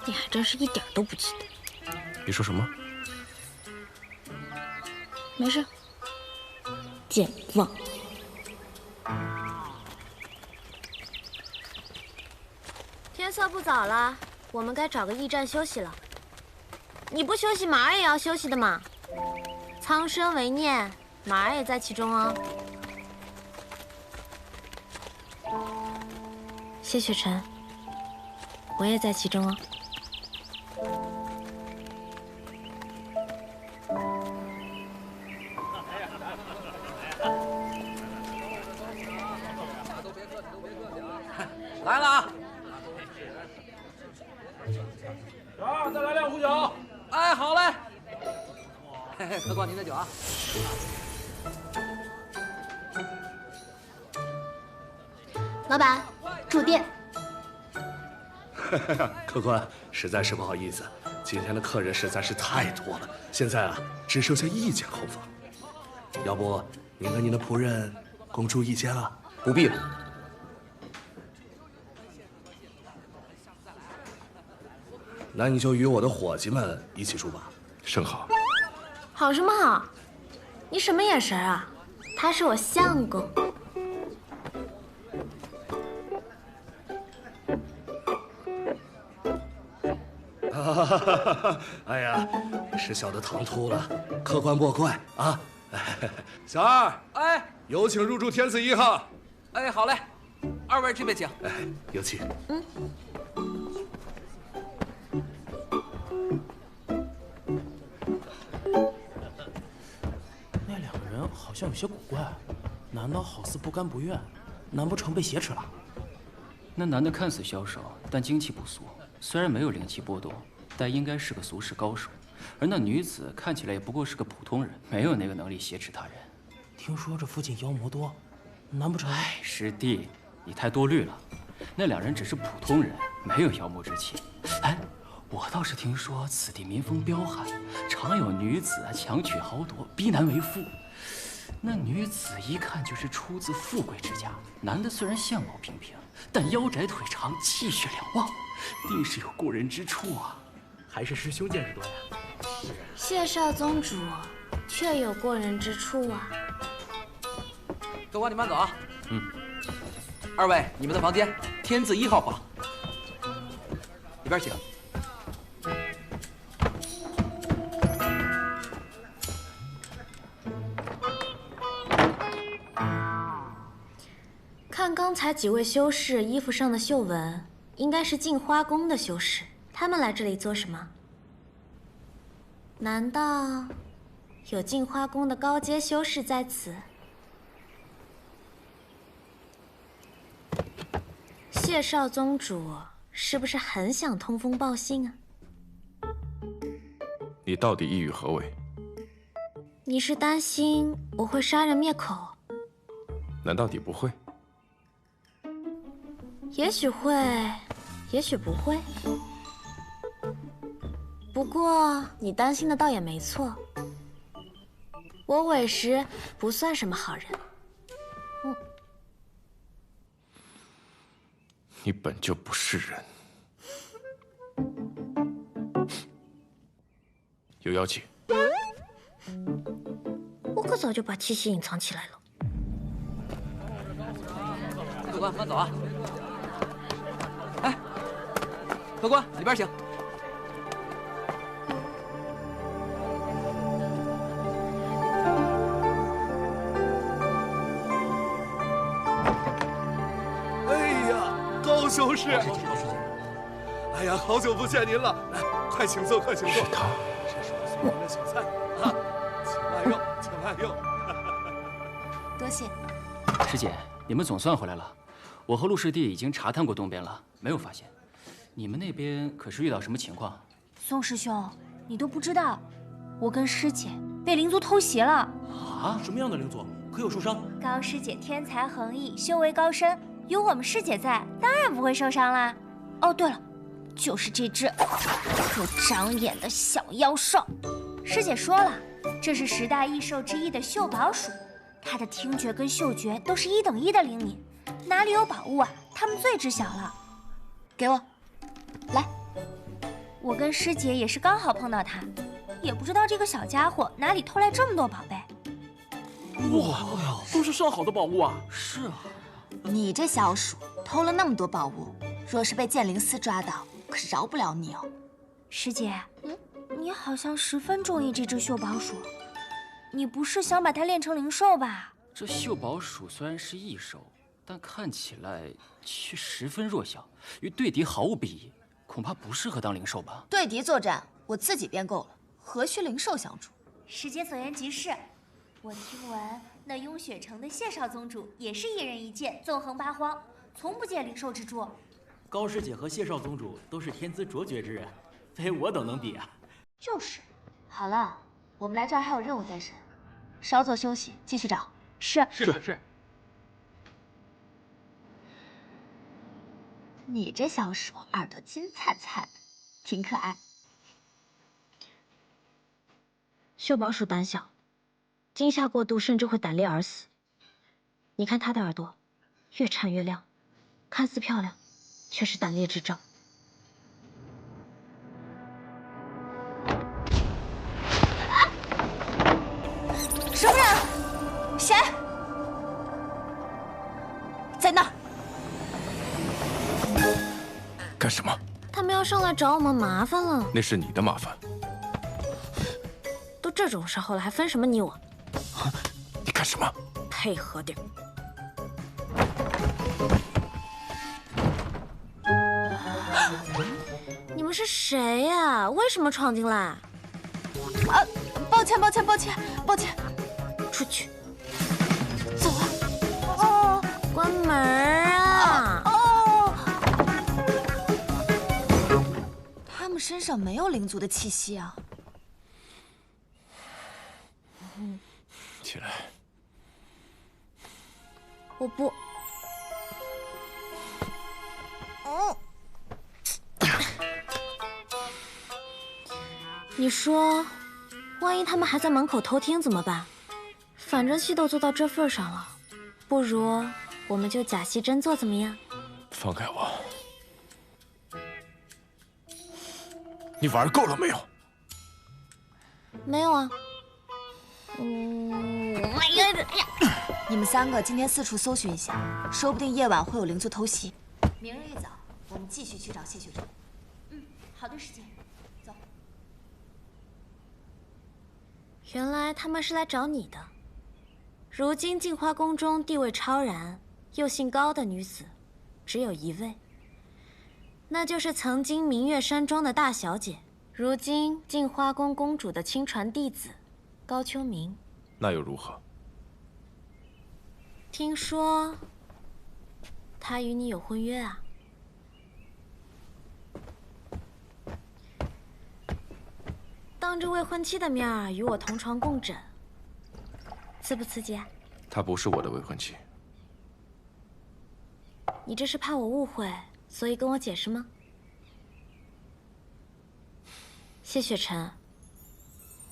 你还真是一点都不记得。你说什么？没事。健忘。天色不早了，我们该找个驿站休息了。你不休息，马儿也要休息的嘛。苍生为念，马儿也在其中哦。谢雪晨，我也在其中哦。来了啊！小二，再来2壶酒。哎，好嘞。嘿嘿，客官您的酒啊。老板，住店。客官，实在是不好意思，今天的客人实在是太多了，现在啊只剩下1间后房。要不您跟您的仆人共住1间啊？不必了。那你就与我的伙计们一起住吧。甚好。好什么好？你什么眼神啊？他是我相公。哎呀，是小的唐突了，客官莫怪啊。小二，哎，有请入住天子1号。哎，好嘞，2位这边请。哎，有请。那2个人好像有些古怪，难道好似不甘不愿？难不成被挟持了？那男的看似消瘦，但精气不俗，虽然没有灵气波动，但应该是个俗世高手。而那女子看起来也不过是个普通人，没有那个能力挟持他人。听说这附近妖魔多，难不成？哎，师弟，你太多虑了。那2人只是普通人，没有妖魔之气。哎，我倒是听说此地民风彪悍，常有女子强取豪夺，逼男为妇。那女子一看就是出自富贵之家，男的虽然相貌平平，但腰窄腿长，气血两旺，定是有过人之处啊。还是师兄见识多呀。谢少宗主确有过人之处啊。客官，你慢走啊。2位，你们的房间，天字1号房，里边请。看刚才几位修士衣服上的绣纹，应该是镜花宫的修士。他们来这里做什么？难道有镜花宫的高阶修士在此？谢少宗主是不是很想通风报信啊？你到底意欲何为？你是担心我会杀人灭口？难道你不会？也许会，也许不会。不过你担心的倒也没错，我委实不算什么好人。你本就不是人。有妖气。我可早就把气息隐藏起来了。客官，慢走啊！哎，客官，里边请。高修士，哎呀，好久不见您了，来，快请坐，快请坐。是他，这是我送您的小菜啊，请慢用，请慢用。多谢。师姐，你们总算回来了。我和陆师弟已经查探过东边了，没有发现。你们那边可是遇到什么情况？宋师兄，你都不知道，我跟师姐被灵族偷袭了。啊？什么样的灵族？可有受伤？高师姐天才横溢，修为高深。有我们师姐在，当然不会受伤啦。哦，对了，就是这只不长眼的小妖兽。师姐说了，这是10大异兽之一的嗅宝鼠，它的听觉跟嗅觉都是1等1的灵敏，哪里有宝物啊，它们最知晓了。给我，来。我跟师姐也是刚好碰到它，也不知道这个小家伙哪里偷来这么多宝贝。哇，都是上好的宝物啊！是啊，你这小鼠偷了那么多宝物，若是被剑灵司抓到，可是饶不了你哦。师姐，你好像十分中意这只锈宝鼠，你不是想把它练成灵兽吧？这锈宝鼠虽然是异兽，但看起来却十分弱小，与对敌毫无裨益，恐怕不适合当灵兽吧？对敌作战，我自己便够了，何须灵兽相助？师姐所言极是。我听闻那雍雪城的谢少宗主也是一人一剑，纵横八荒，从不借灵兽之助。高师姐和谢少宗主都是天资卓绝之人，非我等能比啊！就是。好了，我们来这儿还有任务在身，稍作休息，继续找。是。你这小鼠耳朵金灿灿的，挺可爱。锈宝鼠胆小，惊吓过度甚至会胆裂而死。你看它的耳朵，越颤越亮，看似漂亮，却是胆裂之兆。什么人？谁？在那儿。干什么？他们要上来找我们麻烦了。那是你的麻烦。都这种时候了，还分什么你我？你干什么？配合点。你们是谁呀？为什么闯进来？啊，抱歉，出去。走啊！哦，关门啊！他们身上没有灵族的气息啊。起来。我不。你说，万一他们还在门口偷听怎么办？反正戏都做到这份上了，不如我们就假戏真做，怎么样？放开我！你玩够了没有？没有啊。你们三个今天四处搜寻一下，说不定夜晚会有灵族偷袭。明日一早，我们继续去找谢雪城。好的，师姐。走。原来他们是来找你的。如今镜花宫中地位超然又姓高的女子，只有一位，那就是曾经明月山庄的大小姐，如今镜花宫公主的亲传弟子高秋明。那又如何？听说他与你有婚约啊？当着未婚妻的面儿与我同床共枕，刺不刺激啊？她不是我的未婚妻。你这是怕我误会，所以跟我解释吗？谢雪晨，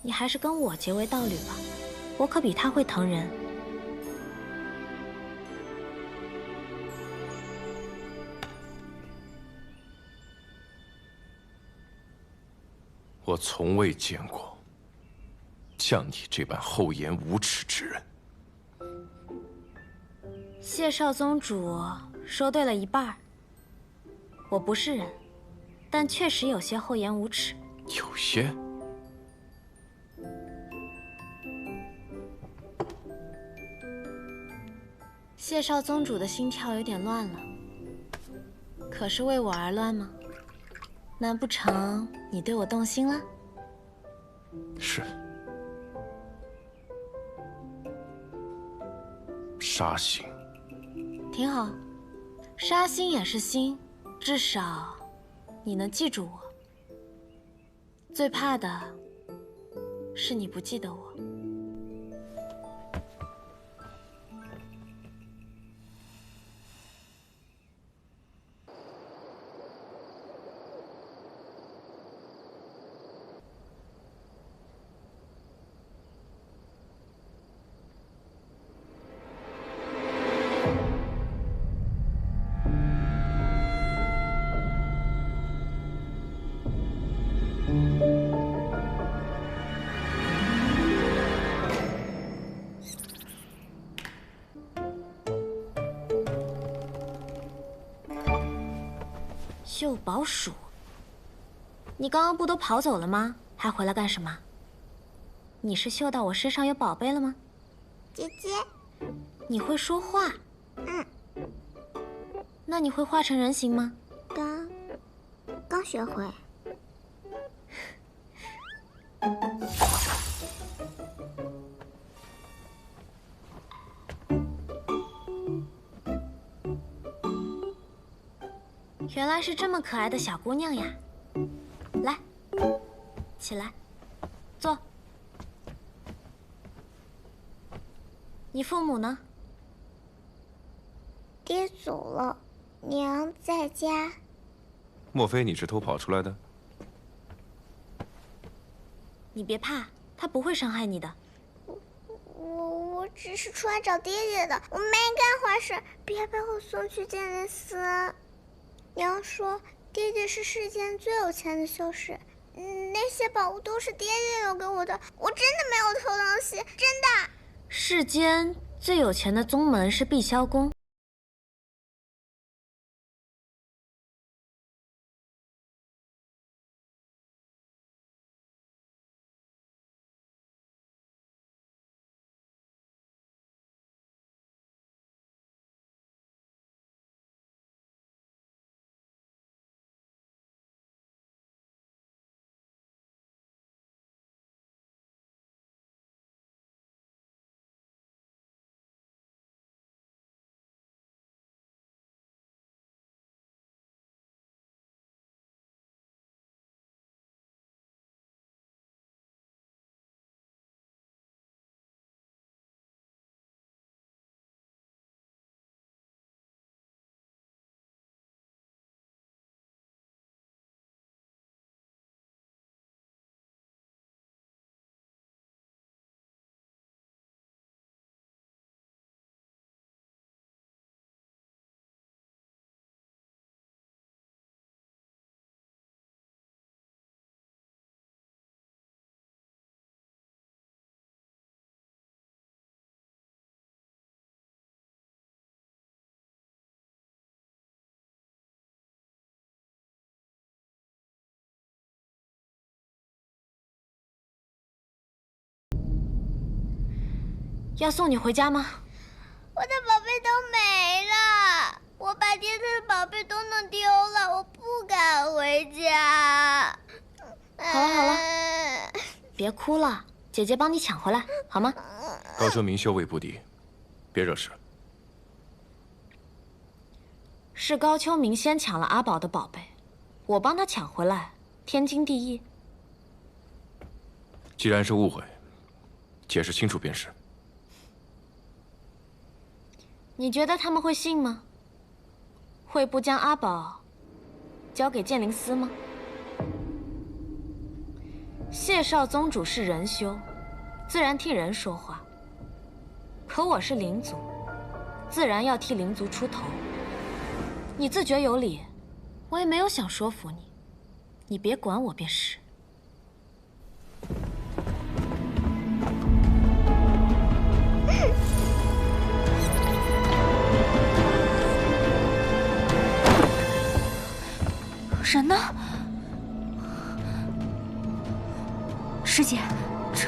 你还是跟我结为道侣吧，我可比他会疼人。我从未见过像你这般厚颜无耻之人。谢少宗主说对了一半儿。我不是人，但确实有些厚颜无耻。有些？谢少宗主的心跳有点乱了，可是为我而乱吗？难不成你对我动心了？是。杀心。挺好，杀心也是心，至少你能记住我。最怕的是你不记得我。秀宝鼠，你刚刚不都跑走了吗？还回来干什么？你是嗅到我身上有宝贝了吗？姐姐，你会说话？嗯。那你会化成人形吗？刚学会。原来是这么可爱的小姑娘呀！来，起来，坐。你父母呢？爹走了，娘在家。莫非你是偷跑出来的？你别怕，他不会伤害你的。我只是出来找爹爹的，我没干坏事，别把我送去剑灵司。娘说爹爹是世间最有钱的修士，那些宝物都是爹爹留给我的，我真的没有偷东西，真的。世间最有钱的宗门是碧霄宫。要送你回家吗？我的宝贝都没了，我把爹爹的宝贝都弄丢了，我不敢回家。好了好了，别哭了，姐姐帮你抢回来，好吗？高秋明修为不低，别惹事。是高秋明先抢了阿宝的宝贝，我帮他抢回来，天经地义。既然是误会，解释清楚便是。你觉得他们会信吗？会不将阿宝交给剑灵司吗？谢少宗主是人修，自然替人说话。可我是灵族，自然要替灵族出头。你自觉有理，我也没有想说服你，你别管我便是。人呢？师姐，这……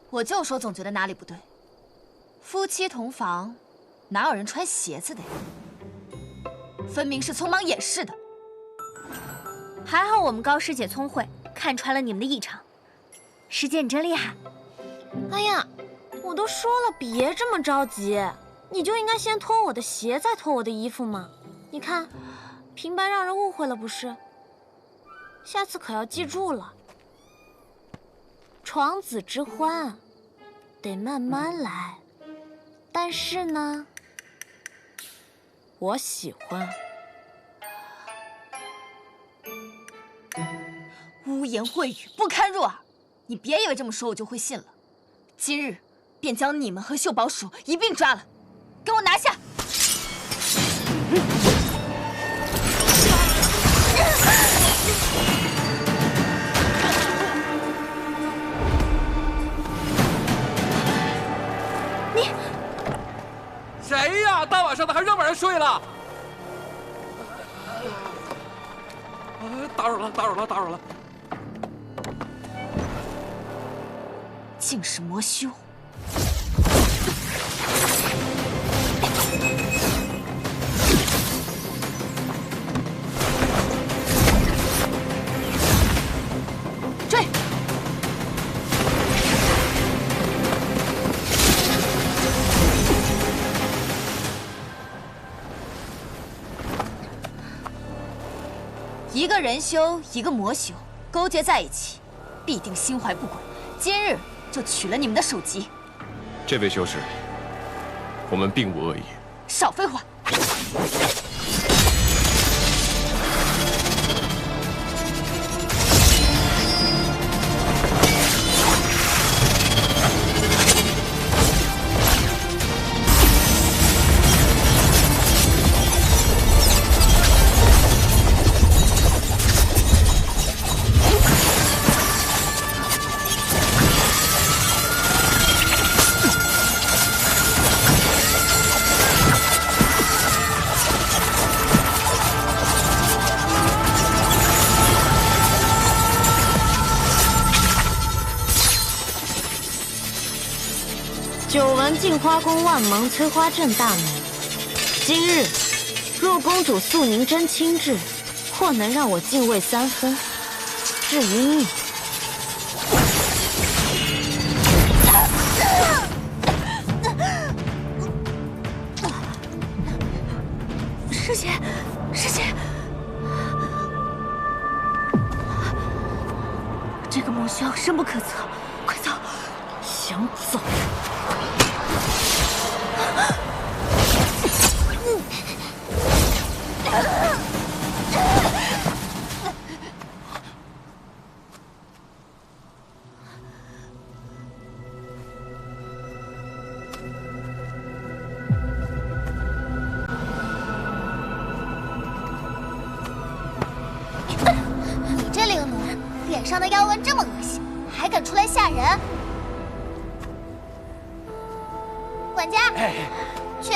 我就说总觉得哪里不对。夫妻同房，哪有人穿鞋子的呀？分明是匆忙掩饰的。还好我们高师姐聪慧，看穿了你们的异常。师姐你真厉害。哎呀，我都说了别这么着急，你就应该先脱我的鞋，再脱我的衣服嘛。你看，平白让人误会了不是？下次可要记住了。床子之欢，得慢慢来。但是呢，我喜欢。污言秽语不堪入耳，你别以为这么说我就会信了。今日便将你们和秀宝鼠一并抓了，给我拿下！大晚上的还让不让人睡了？打扰了！竟是魔修！追！一个人修，一个魔修，勾结在一起，必定心怀不轨。今日就取了你们的首级。这位修士，我们并无恶意。少废话！久闻镜花宫万蒙催花阵大美，今日若公主素凝真亲至，或能让我敬畏3分。至于你，师姐，这个魔修深不可测，快走！想走？你这灵奴，脸上的妖纹这么恶心，还敢出来吓人？管家，去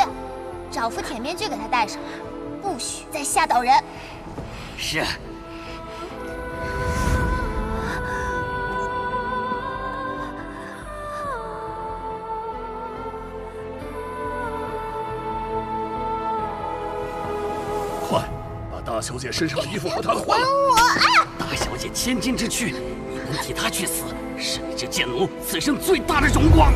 找副铁面具给他戴上，不许再吓到人。是。快，把大小姐身上的衣服和她的换了。大小姐千金之躯，你能替她去死，是你这贱奴此生最大的荣光。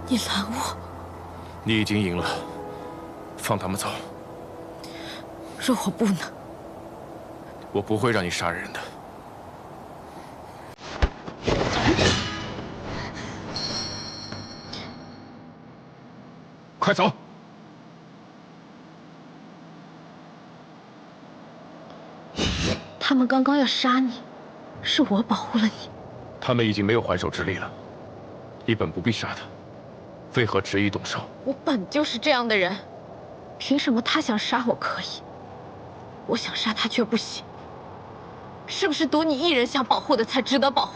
你拦我！你已经赢了，放他们走。若我不能，我不会让你杀人的。快走！他们刚刚要杀你，是我保护了你。他们已经没有还手之力了，你本不必杀他。为何执意动手？我本就是这样的人，凭什么他想杀我可以，我想杀他却不行？是不是独你一人想保护的才值得保护？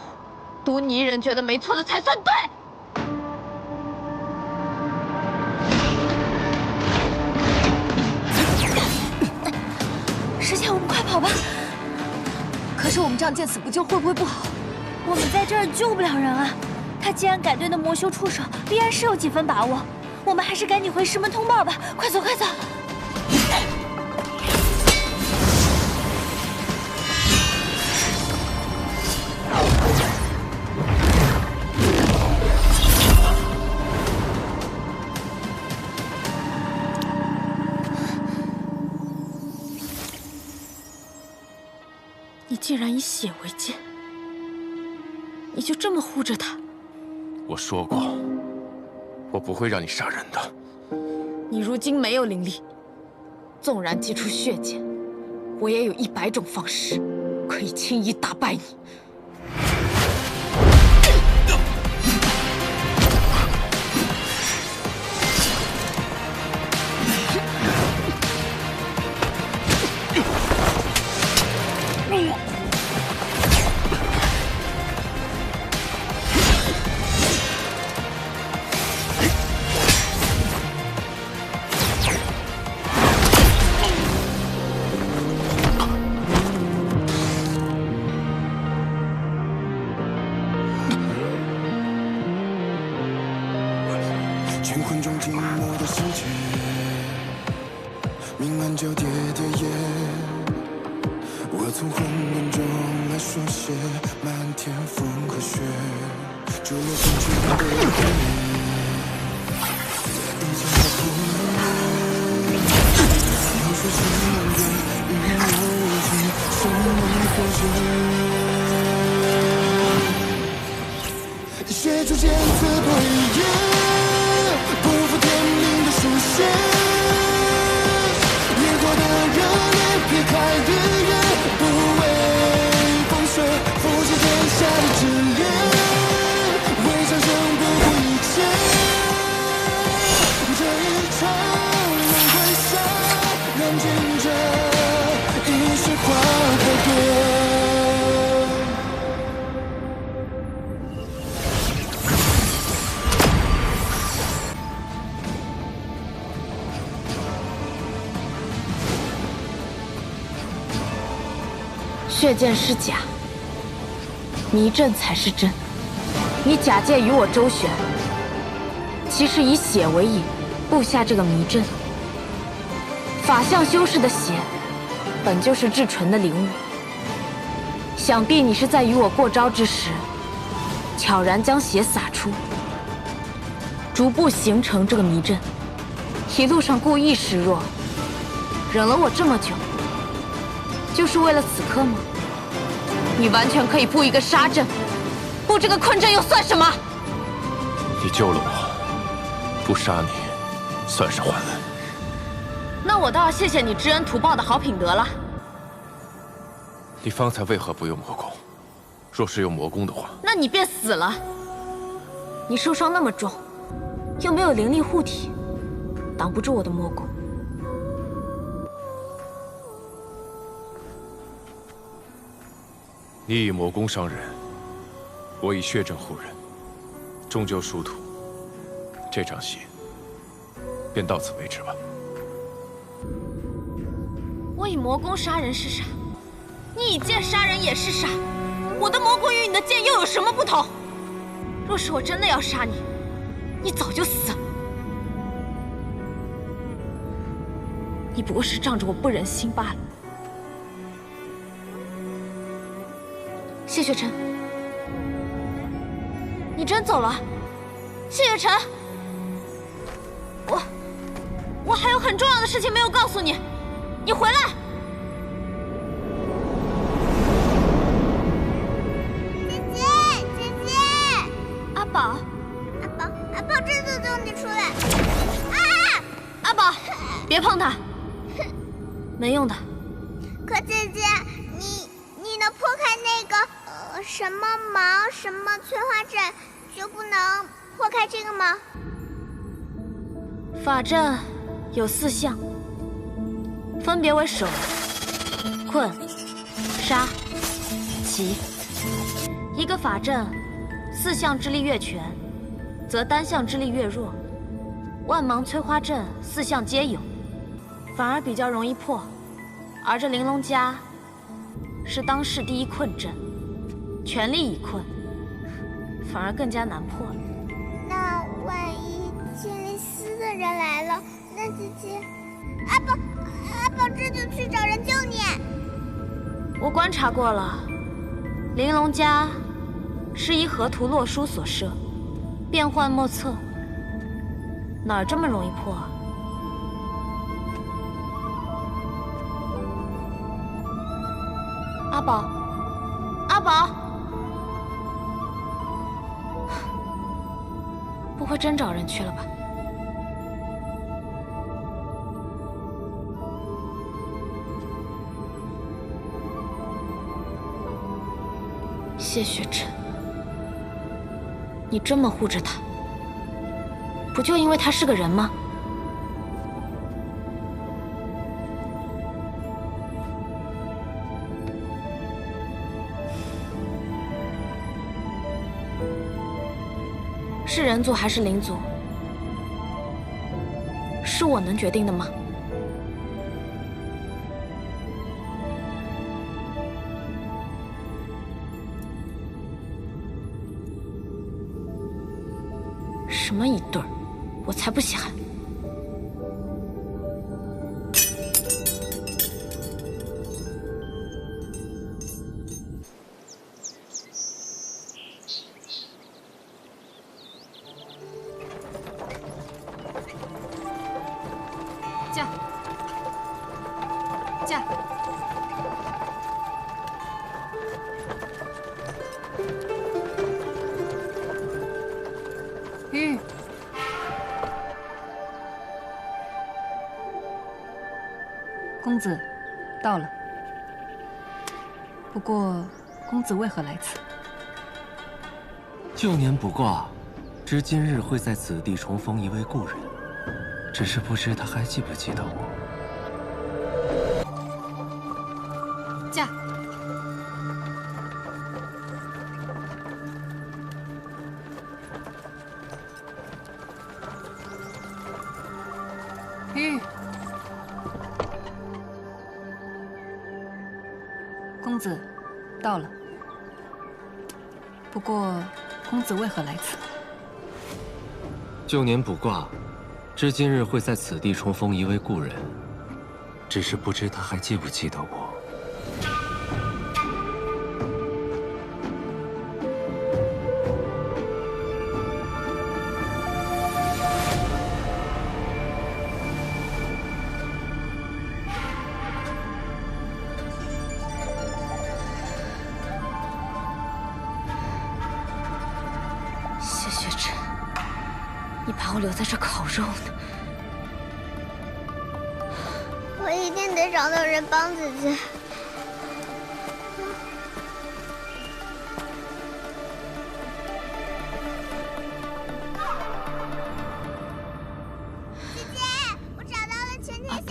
独你一人觉得没错的才算对？师姐，我们快跑吧！可是我们这样见死不救会不会不好？我们在这儿救不了人啊！他既然敢对那魔修出手，必然是有几分把握。我们还是赶紧回师门通报吧！快走，快走！你竟然以血为鉴，你就这么护着他？我说过，我不会让你杀人的。你如今没有灵力，纵然祭出血剑，我也有100种方式可以轻易打败你。乾坤中静默的世界，明暗交叠的夜，我从混沌中来书写漫天风和雪，坠落进去的黑一切都不能要说什么人与我无尽，什么风险，血逐渐刺破一夜。不负天命的书写，烈火的热烈，撇开日月，不畏风雪，复制天下的炽烈，为长生不顾一切。这一场轮回下，燃尽这一世花和蝶。血剑是假，迷阵才是真。你假借与我周旋，其实以血为引，布下这个迷阵。法相修士的血，本就是至纯的灵物。想必你是在与我过招之时，悄然将血洒出，逐步形成这个迷阵。一路上故意示弱，忍了我这么久，就是为了此刻吗？你完全可以布一个杀阵，布这个困阵又算什么？你救了我，不杀你，算是还恩。那我倒要谢谢你知恩图报的好品德了。你方才为何不用魔功？若是用魔功的话，那你便死了。你受伤那么重，又没有灵力护体，挡不住我的魔功。你以魔功伤人，我以血阵护人，终究殊途。这场戏便到此为止吧。我以魔功杀人是傻，你以剑杀人也是傻。我的魔功与你的剑又有什么不同？若是我真的要杀你，你早就死了。你不过是仗着我不忍心罢了。谢雪晨，你真走了？谢雪晨，我还有很重要的事情没有告诉你，你回来！姐，阿宝，阿宝，这次救你出来！啊！阿宝，别碰他，没用的。可姐姐，你能破开那个什么芒什么催化阵，就不能破开这个吗？法阵有4项，分别为守、困、杀、奇。一个法阵4项之力越全，则单项之力越弱。万芒催花阵4项皆有，反而比较容易破。而这玲珑家是当世第一困阵，全力以困，反而更加难破了。那万一金灵司的人来了，那姐姐，阿宝这就去找人救你。我观察过了，玲珑家是依河图洛书所设，变幻莫测，哪儿这么容易破啊？阿宝，阿宝，不会真找人去了吧？谢雪晨，你这么护着他，不就因为他是个人吗？是人族还是灵族？是我能决定的吗？什么一对儿，我才不稀罕。驾！驾！玉。公子，到了。不过，公子为何来此？旧年卜卦，知今日会在此地重逢一位故人，只是不知他还记不记得我。驾！玉。公子，到了。不过，公子为何来此？旧年卜卦，知今日会在此地重逢一位故人，只是不知他还记不记得我。谢雪晨，你把我留在这烤肉呢？我一定得找到人帮姐姐。姐姐，我找到了全天下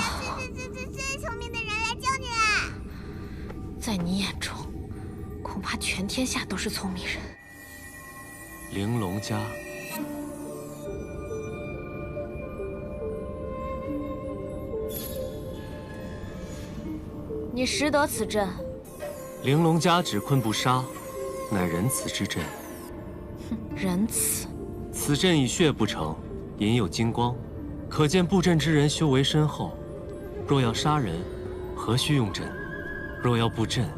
最聪明的人来救你啦！在你眼中，恐怕全天下都是聪明人。玲珑家。你识得此阵？玲珑家只困不杀，乃仁慈之阵。哼，仁慈。此阵以血不成，隐有金光，可见布阵之人修为深厚。若要杀人，何须用阵？若要布阵，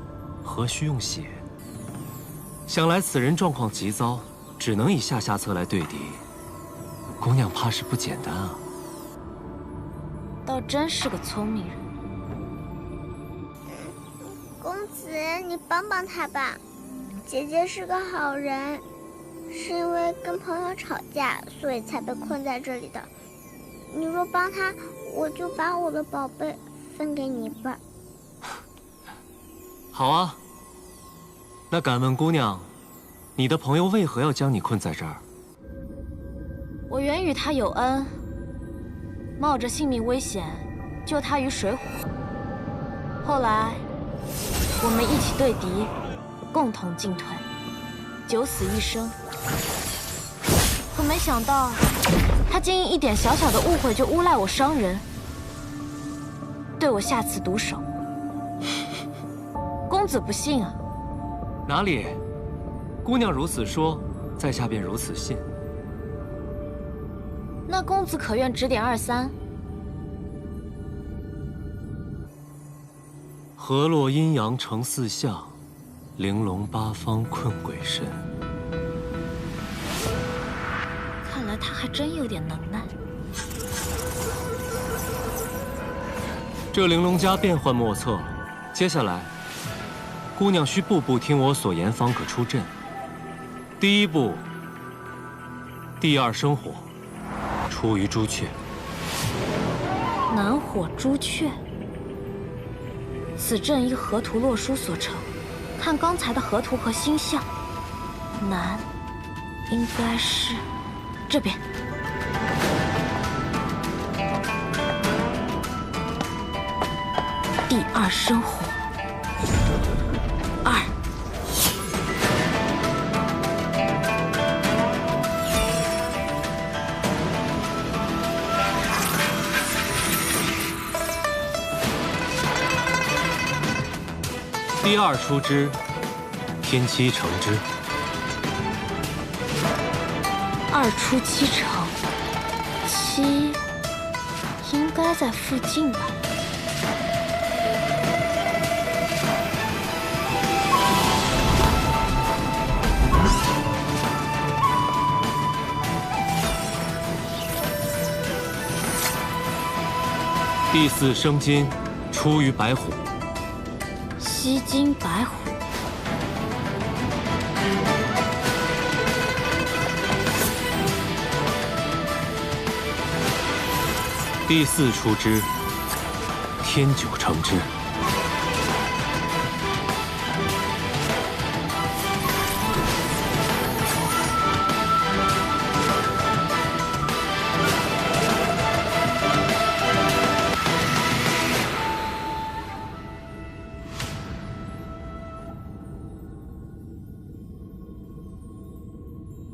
何须用血？想来此人状况极糟，只能以下策来对敌。姑娘怕是不简单啊。倒真是个聪明人。公子，你帮帮他吧。姐姐是个好人，是因为跟朋友吵架，所以才被困在这里的。你若帮他，我就把我的宝贝分给你吧。好啊。那敢问姑娘，你的朋友为何要将你困在这儿？我原与他有恩，冒着性命危险救他于水火。后来，我们一起对敌，共同进退，九死一生。可没想到，他竟因一点小小的误会就诬赖我伤人，对我下此毒手。公子不信啊？哪里？姑娘如此说，在下便如此信。那公子可愿指点二三？河洛阴阳成四象，玲珑八方困鬼神。看来他还真有点能耐。这玲珑家变幻莫测，接下来，姑娘需步步听我所言，方可出阵。第一步，地二生火，出于朱雀。南火朱雀。此阵依河图洛书所成，看刚才的河图和星象，南应该是这边。第二生火2。第二出之，天七成之。2出7成，7应该在附近吧。第4生金，出于白虎。西京白虎。第4出之，天九成之。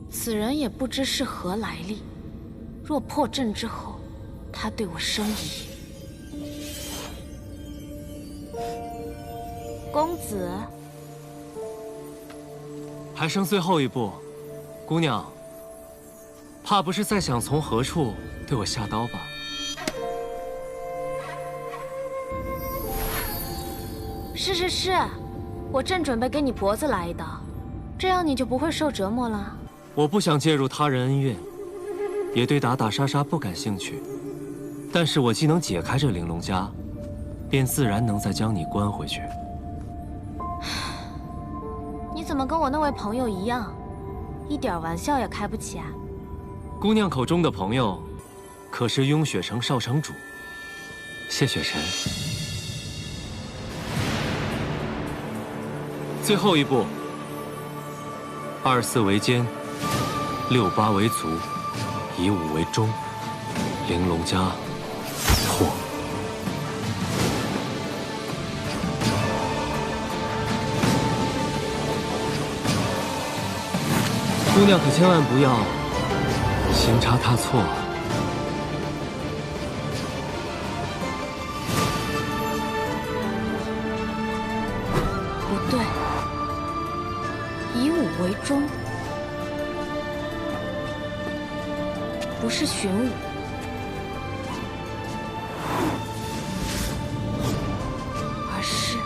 此人也不知是何来历，若破阵之后，他对我生疑。公子，还剩最后一步，姑娘，怕不是在想从何处对我下刀吧？是，我正准备给你脖子来一刀，这样你就不会受折磨了。我不想介入他人恩怨，也对打打杀杀不感兴趣。但是我既能解开这玲珑枷，便自然能再将你关回去。你怎么跟我那位朋友一样，一点玩笑也开不起啊？姑娘口中的朋友，可是雍雪城少城主谢雪晨。最后一步，24为肩，68为足，以5为中，玲珑枷破。姑娘可千万不要行差踏错啊！不对，以5为中，不是寻武，而是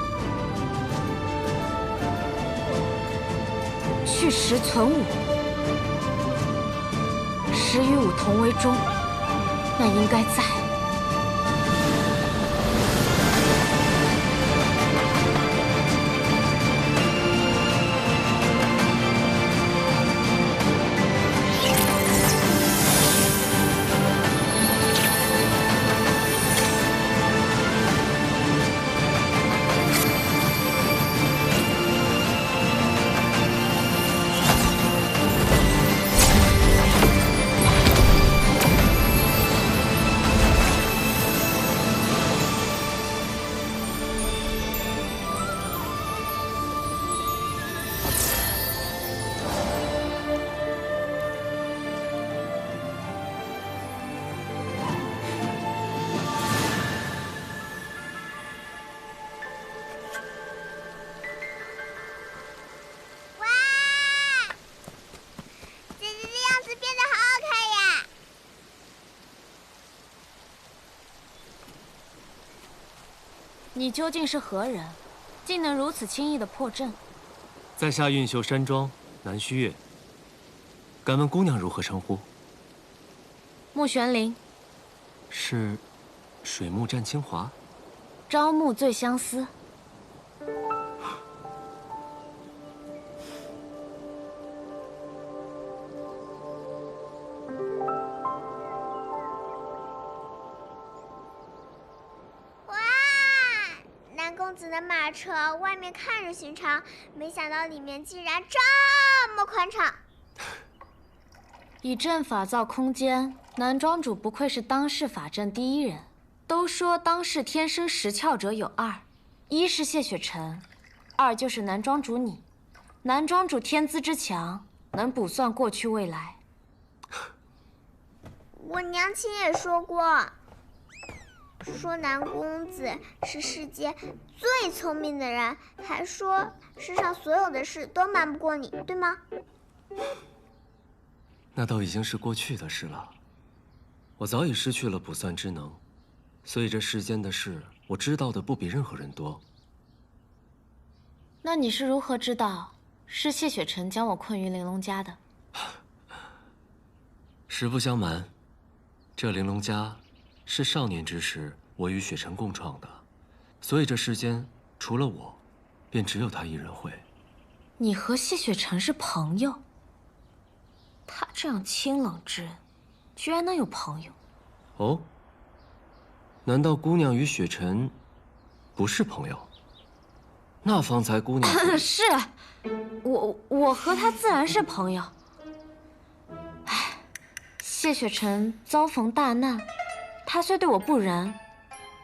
去10存5。10与5同为中，那应该在。你究竟是何人，竟能如此轻易的破阵？在下运秀山庄南虚月，敢问姑娘如何称呼？穆玄灵。是水木战清华？朝暮最相思。南宫公子的马车外面看着寻常，没想到里面竟然这么宽敞。以阵法造空间，男庄主不愧是当世法阵第一人。都说当世天生识窍者有二，一是谢雪晨，二就是男庄主你。男庄主天资之强，能卜算过去未来。我娘亲也说过，说南公子是世界最聪明的人，还说世上所有的事都瞒不过你，对吗？那都已经是过去的事了。我早已失去了卜算之能，所以这世间的事，我知道的不比任何人多。那你是如何知道是谢雪晨将我困于玲珑家的？实不相瞒，这玲珑家是少年之时我与雪晨共创的，所以这世间除了我，便只有他一人会。你和谢雪晨是朋友？他这样清冷之人，居然能有朋友？哦？难道姑娘与雪晨不是朋友？那方才姑娘是，我和他自然是朋友。唉，谢雪晨遭逢大难，他虽对我不仁，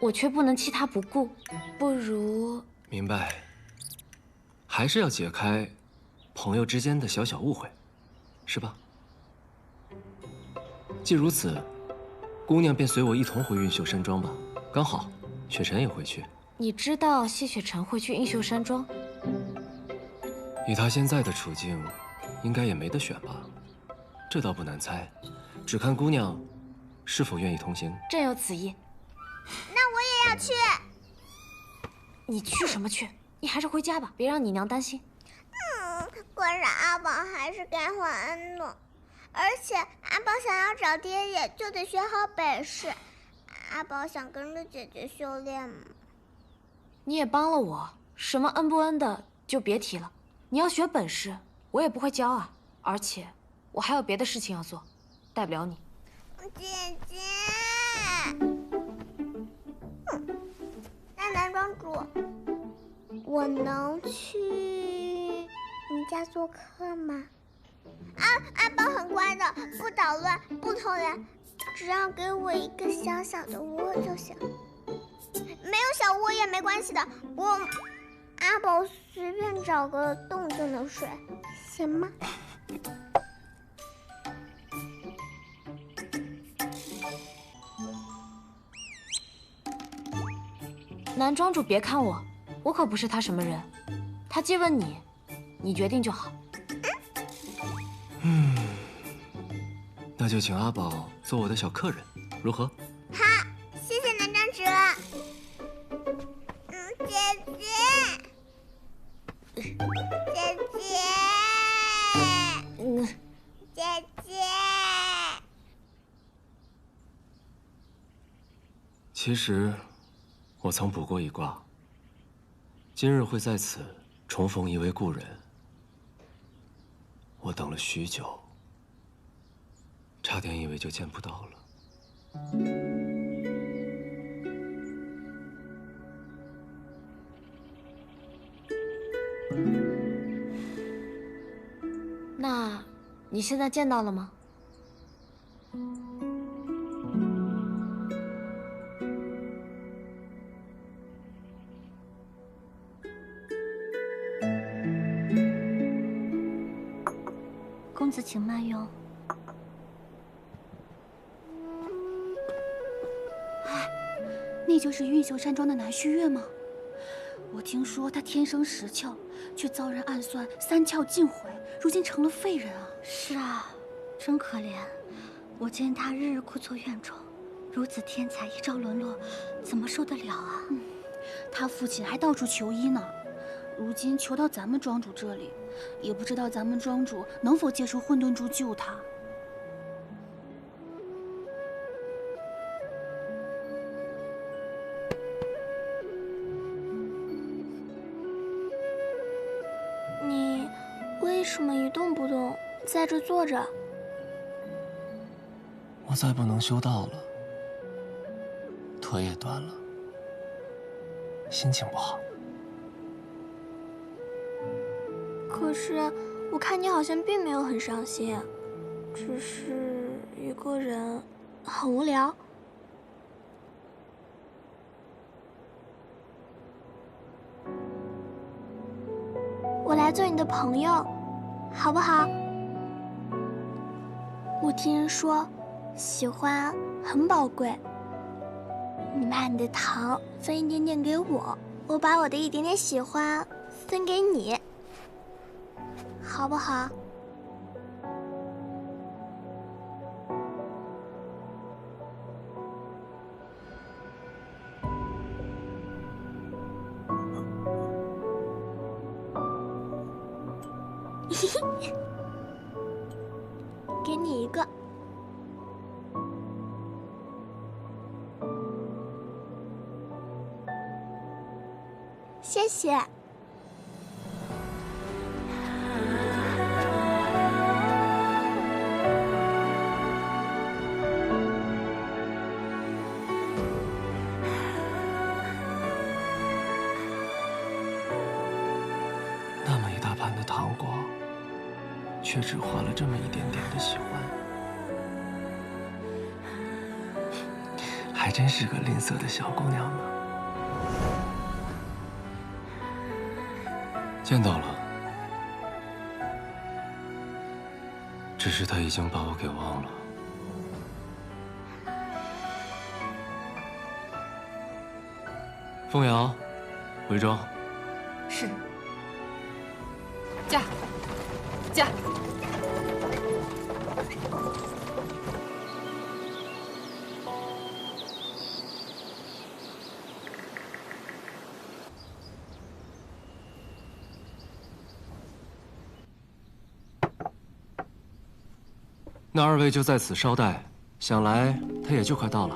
我却不能弃他不顾。不如……明白，还是要解开朋友之间的小小误会，是吧？既如此，姑娘便随我一同回运秀山庄吧。刚好，雪晨也回去。你知道谢雪晨会去映秀山庄？以她现在的处境，应该也没得选吧？这倒不难猜，只看姑娘是否愿意同行。朕有此意。那我也要去。你去什么去？你还是回家吧，别让你娘担心。可是阿宝还是该还安呢，而且阿宝想要找爹爹，就得学好本事。阿宝想跟着姐姐修炼吗？你也帮了我，什么恩不恩的就别提了。你要学本事，我也不会教啊。而且我还有别的事情要做，带不了你。姐姐，那男庄主，我能去你家做客吗？阿宝很乖的，不捣乱，不偷懒，只要给我一个小小的窝就行。没有小窝也没关系的，阿宝随便找个洞就能睡，行吗？男庄主别看我，我可不是他什么人。他借问你，你决定就好。那就请阿宝做我的小客人，如何？好，谢谢男庄主。姐姐，姐姐。其实，我曾卜过一卦，今日会在此重逢一位故人。我等了许久，差点以为就见不到了。那你现在见到了吗？公子请慢用。那就是运秀山庄的南虚月吗？我听说他天生识窍，却遭人暗算三窍尽毁，如今成了废人啊！是啊，真可怜。我见他日日苦做怨种，如此天才一朝沦落，怎么受得了啊？他父亲还到处求医呢，如今求到咱们庄主这里，也不知道咱们庄主能否接受混沌珠救他。你为什么一动不动，在这坐着？我再不能修道了，腿也断了，心情不好。可是我看你好像并没有很伤心，只是一个人很无聊。我来做你的朋友，好不好？我听人说，喜欢很宝贵。你把你的糖分一点点给我，我把我的一点点喜欢分给你，好不好？给你一个。谢谢。那么一大盘的糖果，却只换了这么一点点的喜欢，还真是个吝啬的小姑娘呢。见到了，只是他已经把我给忘了。凤瑶，回庄。是。驾，驾。那二位就在此稍待，想来他也就快到了。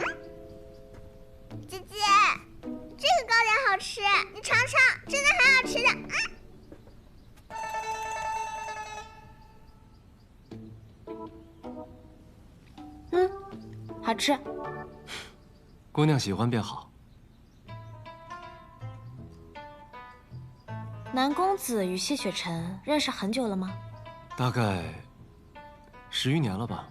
姐姐，这个糕点好吃，你尝尝，真的很好吃的。好吃。姑娘喜欢便好。南公子与谢雪晨认识很久了吗？大概10余年了吧。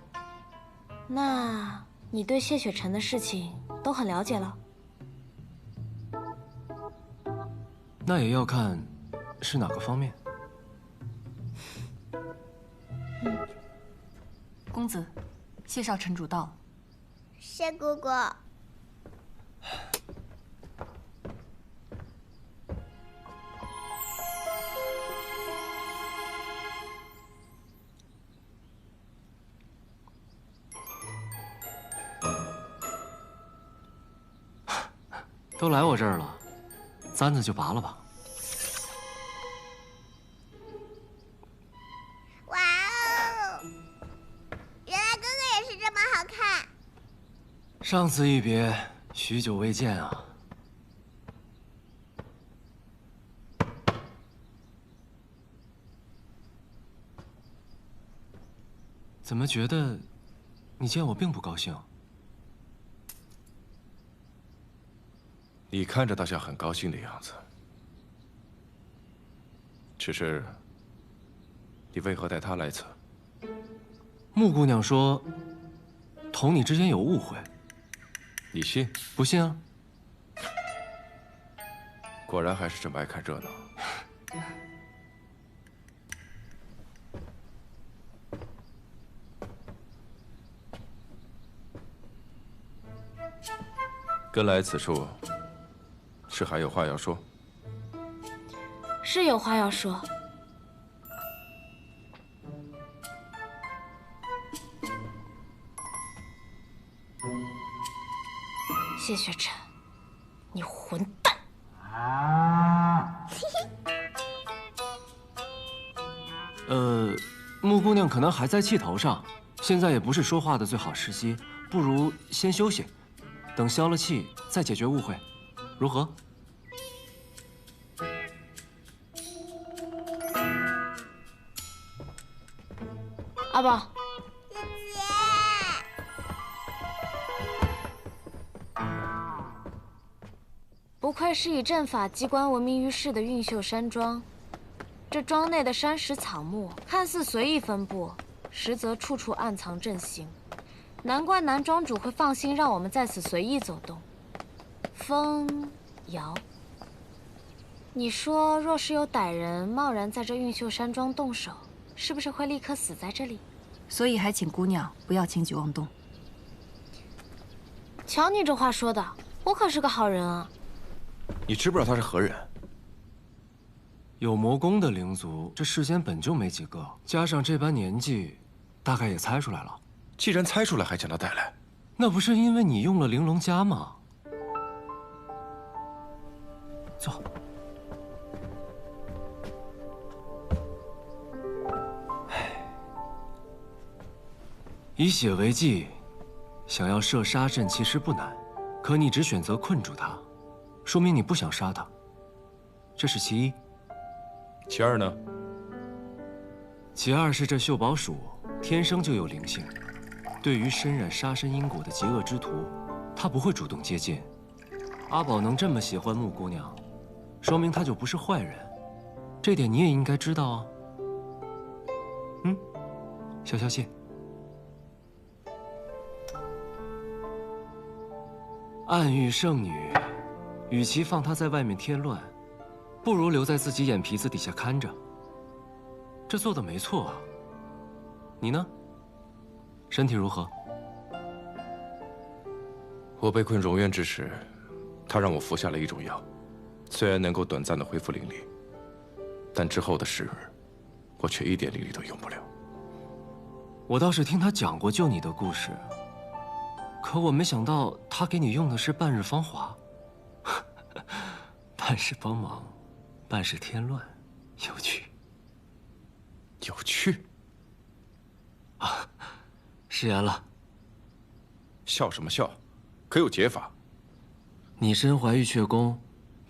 那你对谢雪晨的事情都很了解了？那也要看是哪个方面。公子，谢少城主到了。谢姑姑。都来我这儿了，簪子就拔了吧。哇哦！原来哥哥也是这么好看。上次一别，许久未见啊。怎么觉得你见我并不高兴？你看着倒像很高兴的样子，只是你为何带他来此？穆姑娘说，同你之间有误会。你信？不信啊？果然还是这么爱看热闹。跟来此处，是还有话要说？是有话要说。谢雪晨，你混蛋！穆姑娘可能还在气头上，现在也不是说话的最好时机，不如先休息，等消了气再解决误会，如何？阿宝，不愧是以阵法机关闻名于世的韵秀山庄，这庄内的山石草木看似随意分布，实则处处暗藏阵型。难怪南庄主会放心让我们在此随意走动。风摇，你说若是有歹人贸然在这运秀山庄动手，是不是会立刻死在这里？所以还请姑娘不要轻举妄动。瞧你这话说的，我可是个好人啊！你知不知道他是何人？有魔功的灵族，这世间本就没几个，加上这般年纪，大概也猜出来了。既然猜出来，还将他带来，那不是因为你用了玲珑枷吗？坐。以血为祭，想要设杀阵其实不难，可你只选择困住他，说明你不想杀他，这是其一。其二呢？其二是这秀宝鼠天生就有灵性，对于身染杀身因果的极恶之徒，他不会主动接近。阿宝能这么喜欢木姑娘，说明他就不是坏人，这点你也应该知道啊。消消气。暗域圣女，与其放她在外面添乱，不如留在自己眼皮子底下看着。这做的没错啊。你呢？身体如何？我被困荣渊之时，他让我服下了一种药，虽然能够短暂的恢复灵力，但之后的10日，我却一点灵力都用不了。我倒是听他讲过救你的故事，可我没想到他给你用的是半日芳华。半是帮忙，半是添乱，有趣。有趣？啊，食言了。笑什么笑？可有解法？你身怀玉阙功，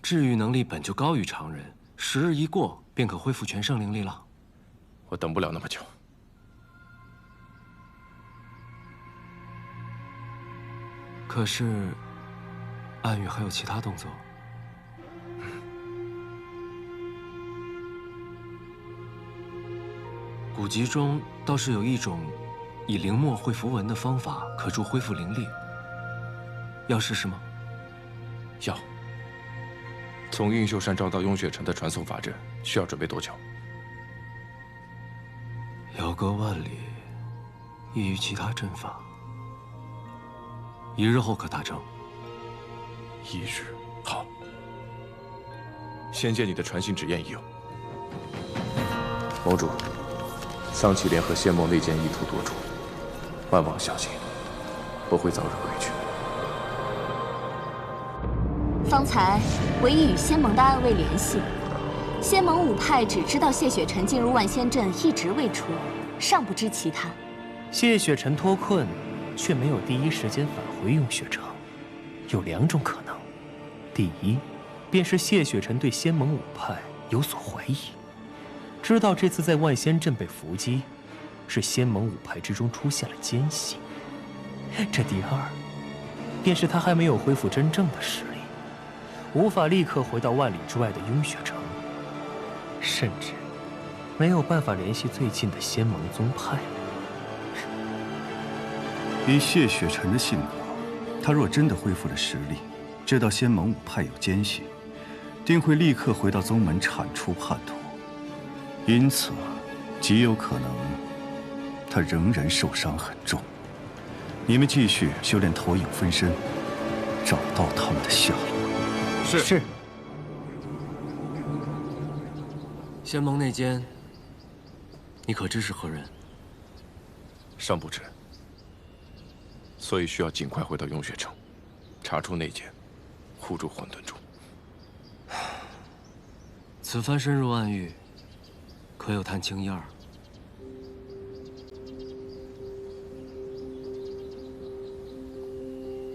治愈能力本就高于常人，10日一过便可恢复全盛灵力了。我等不了那么久。可是，暗域还有其他动作。古籍中倒是有一种以灵墨绘符文的方法，可助恢复灵力。要试试吗？要。从运秀山庄到雍雪城的传送法阵需要准备多久？遥隔万里，异于其他阵法。1日后可达成。1日，好。先见你的传信纸砚已有。盟主，桑启联合仙盟内奸意图夺主，万望小心，不会早日回去。方才唯一与仙盟的暗卫联系，仙盟5派只知道谢雪晨进入万仙阵一直未出，尚不知其他。谢雪晨脱困，却没有第一时间返回雍雪城，有2种可能：第一，便是谢雪晨对仙盟5派有所怀疑，知道这次在万仙阵被伏击，是仙盟5派之中出现了奸细；这第二，便是他还没有恢复真正的实力，无法立刻回到万里之外的雍雪城，甚至没有办法联系最近的仙盟宗派。以谢雪晨的性格，他若真的恢复了实力，知道仙盟5派有奸细，定会立刻回到宗门铲除叛徒。因此，极有可能他仍然受伤很重。你们继续修炼投影分身，找到他们的下落。是。仙盟内奸，你可知是何人？尚不知。所以需要尽快回到雍雪城，查出内奸，护住混沌珠。此番深入暗域，可有探清一二？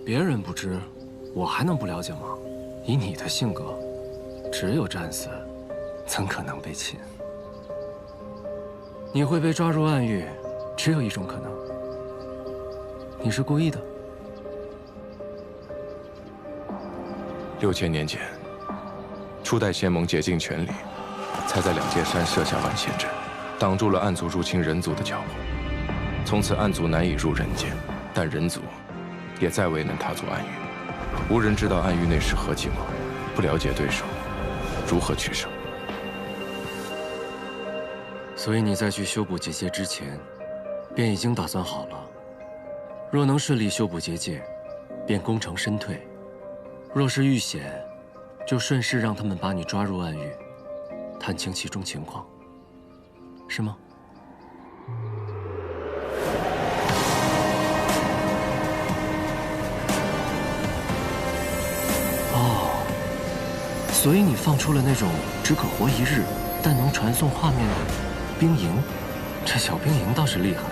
别人不知，我还能不了解吗？以你的性格，只有战死，怎可能被擒？你会被抓入暗域，只有一种可能。你是故意的。6000年前，初代仙盟竭尽全力，才在两界山设下万仙阵，挡住了暗族入侵人族的脚步。从此暗族难以入人间，但人族也再未能踏足暗域。无人知道暗域内是何境况，不了解对手，如何取胜？所以你在去修补结界之前，便已经打算好了。若能顺利修补结界，便功成身退；若是遇险，就顺势让他们把你抓入暗域，探清其中情况，是吗？哦，所以你放出了那种只可活1日，但能传送画面的冰莹。这小冰莹倒是厉害，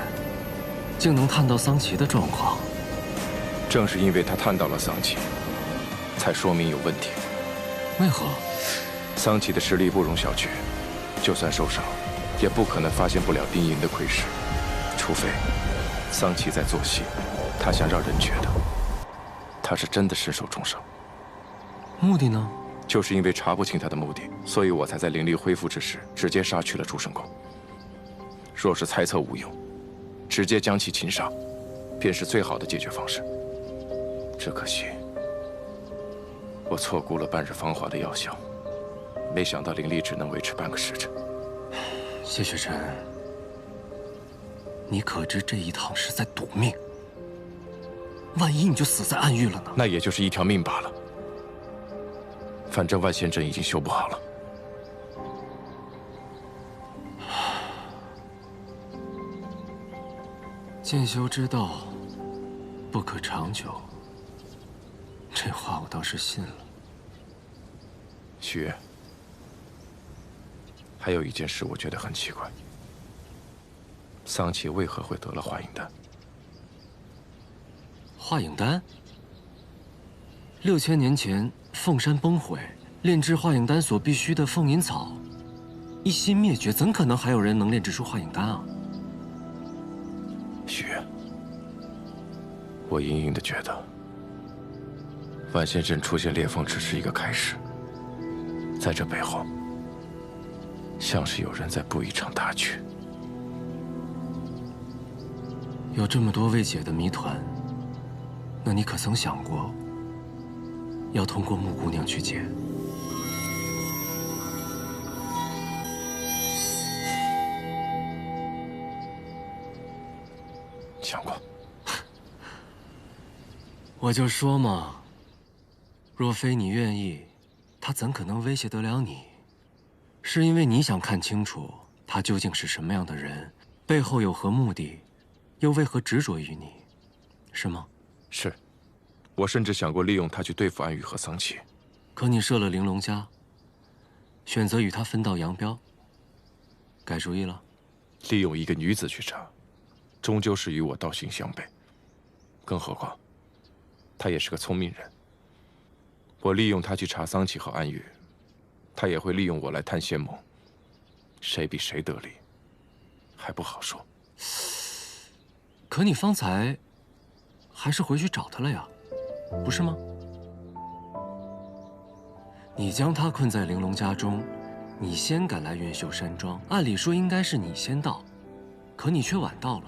竟能探到桑奇的状况。正是因为他探到了桑奇，才说明有问题。为何？桑奇的实力不容小觑，就算受伤，也不可能发现不了冰莹的窥视，除非桑奇在做戏，他想让人觉得他是真的身受重伤。目的呢？就是因为查不清他的目的，所以我才在灵力恢复之时直接杀去了诸神宫。若是猜测无用，直接将其擒杀，便是最好的解决方式。只可惜，我错估了半日芳华的药效，没想到灵力只能维持半个时辰。谢雪晨，你可知这一趟是在赌命？万一你就死在暗域了呢？那也就是一条命罢了。反正万仙阵已经修不好了。渐修之道，不可长久。这话我倒是信了。许月，还有一件事我觉得很奇怪，桑奇为何会得了化影丹？化影丹？6000年前凤山崩毁，炼制化影丹所必须的凤隐草一夕灭绝，怎可能还有人能炼制出化影丹啊？许月，我隐隐的觉得，万仙阵出现裂缝只是一个开始，在这背后，像是有人在布一场大局。有这么多未解的谜团，那你可曾想过，要通过木姑娘去解？想过。我就说嘛，若非你愿意，他怎可能威胁得了你？是因为你想看清楚他究竟是什么样的人，背后有何目的，又为何执着于你，是吗？是，我甚至想过利用他去对付安宇和桑奇。可你设了玲珑家，选择与他分道扬镳，改主意了？利用一个女子去查，终究是与我道行相悖。更何况，他也是个聪明人。我利用他去查桑奇和安宇，他也会利用我来探仙盟。谁比谁得利，还不好说。可你方才还是回去找他了呀，不是吗？你将他困在玲珑家中，你先赶来云秀山庄，按理说应该是你先到，可你却晚到了。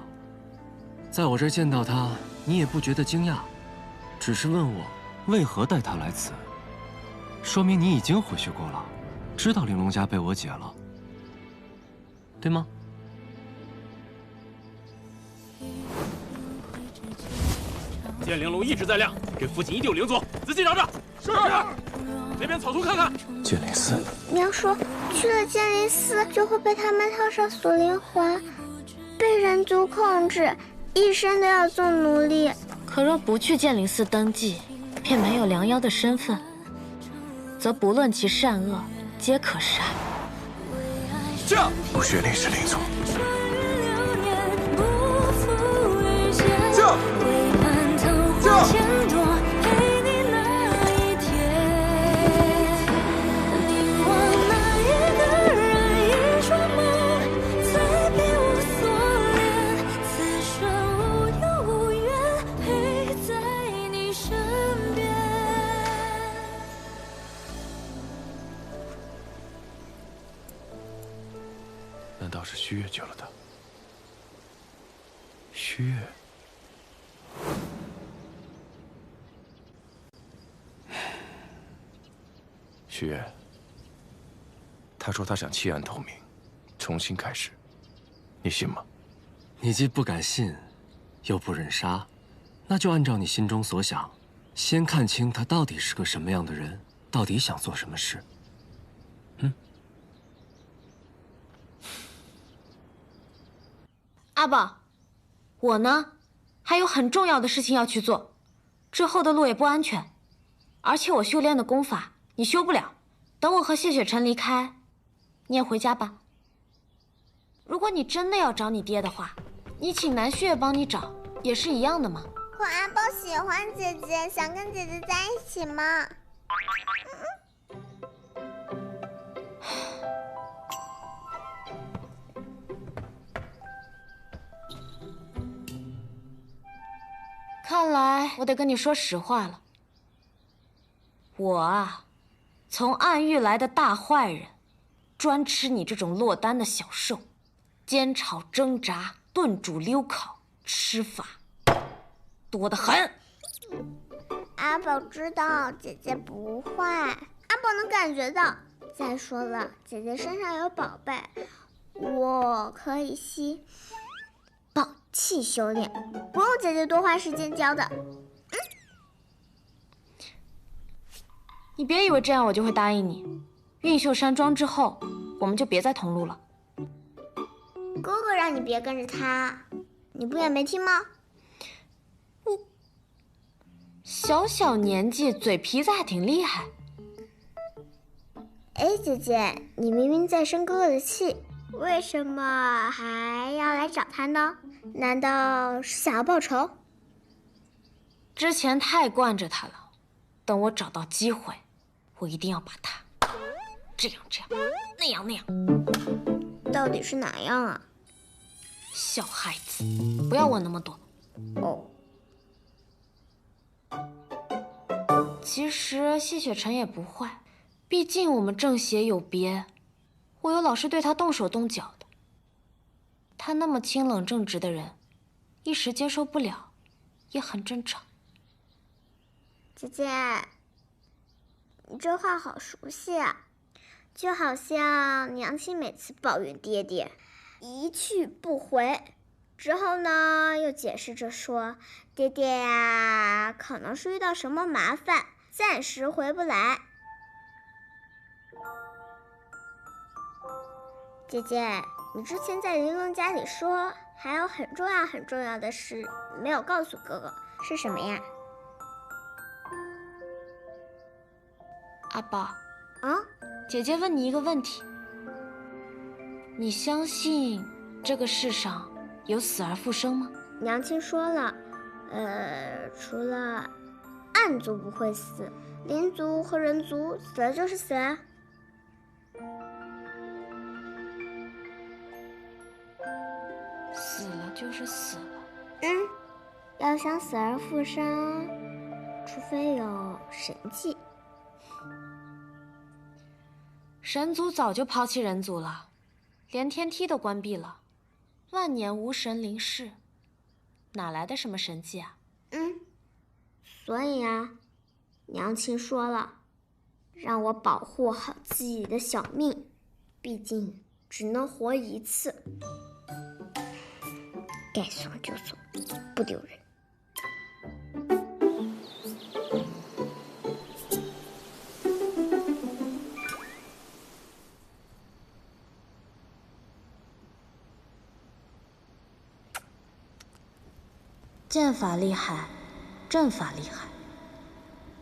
在我这儿见到他，你也不觉得惊讶，只是问我为何带他来此，说明你已经回去过了，知道玲珑家被我解了，对吗？剑灵龙一直在亮，这附近一定有灵族，仔细找找。是。那边草丛看看。剑灵寺。娘说，去了剑灵寺就会被他们套上锁灵环，被人族控制，一生都要做奴隶。可若不去剑灵寺登记，便没有良妖的身份，则不论其善恶，皆可杀。这不血灵是灵族。这。难道是虚月救了他？虚月。虚月，他说他想弃暗投明，重新开始，你信吗？你既不敢信，又不忍杀，那就按照你心中所想，先看清他到底是个什么样的人，到底想做什么事。阿宝，我呢，还有很重要的事情要去做，之后的路也不安全，而且我修炼的功法你修不了。等我和谢雪晨离开，你也回家吧。如果你真的要找你爹的话，你请南旭帮你找，也是一样的嘛。可阿宝喜欢姐姐，想跟姐姐在一起嘛。看来我得跟你说实话了。我啊，从暗域来的大坏人，专吃你这种落单的小兽，煎炒蒸炸炖煮溜烤，吃法多得很。阿宝知道姐姐不坏，阿宝能感觉到。再说了，姐姐身上有宝贝，我可以吸宝气修炼，不用姐姐多花时间教的。你别以为这样我就会答应你。运秀山庄之后，我们就别再同路了。哥哥让你别跟着他，你不也没听吗？小小年纪，嘴皮子还挺厉害。哎，姐姐，你明明在生哥哥的气，为什么还要来找他呢？难道是想要报仇？之前太惯着他了，等我找到机会，我一定要把他这样那样。到底是哪样啊？小孩子，不要问那么多。哦。其实谢雪晨也不坏，毕竟我们正邪有别，我有老是对他动手动脚的。他那么清冷正直的人，一时接受不了，也很正常。姐姐，你这话好熟悉啊，就好像娘亲每次抱怨爹爹一去不回，之后呢又解释着说爹爹呀可能是遇到什么麻烦，暂时回不来。姐姐，你之前在玲珑家里说还有很重要的事没有告诉哥哥，是什么呀？阿宝，啊，姐姐问你一个问题，你相信这个世上有死而复生吗？娘亲说了，除了暗族不会死，灵族和人族死了就是死了。死了就是死了。要想死而复生，除非有神迹。神族早就抛弃人族了，连天梯都关闭了，万年无神灵世，哪来的什么神迹啊？所以啊，娘亲说了，让我保护好自己的小命，毕竟只能活一次，该送就送，不丢人。剑法厉害，阵法厉害，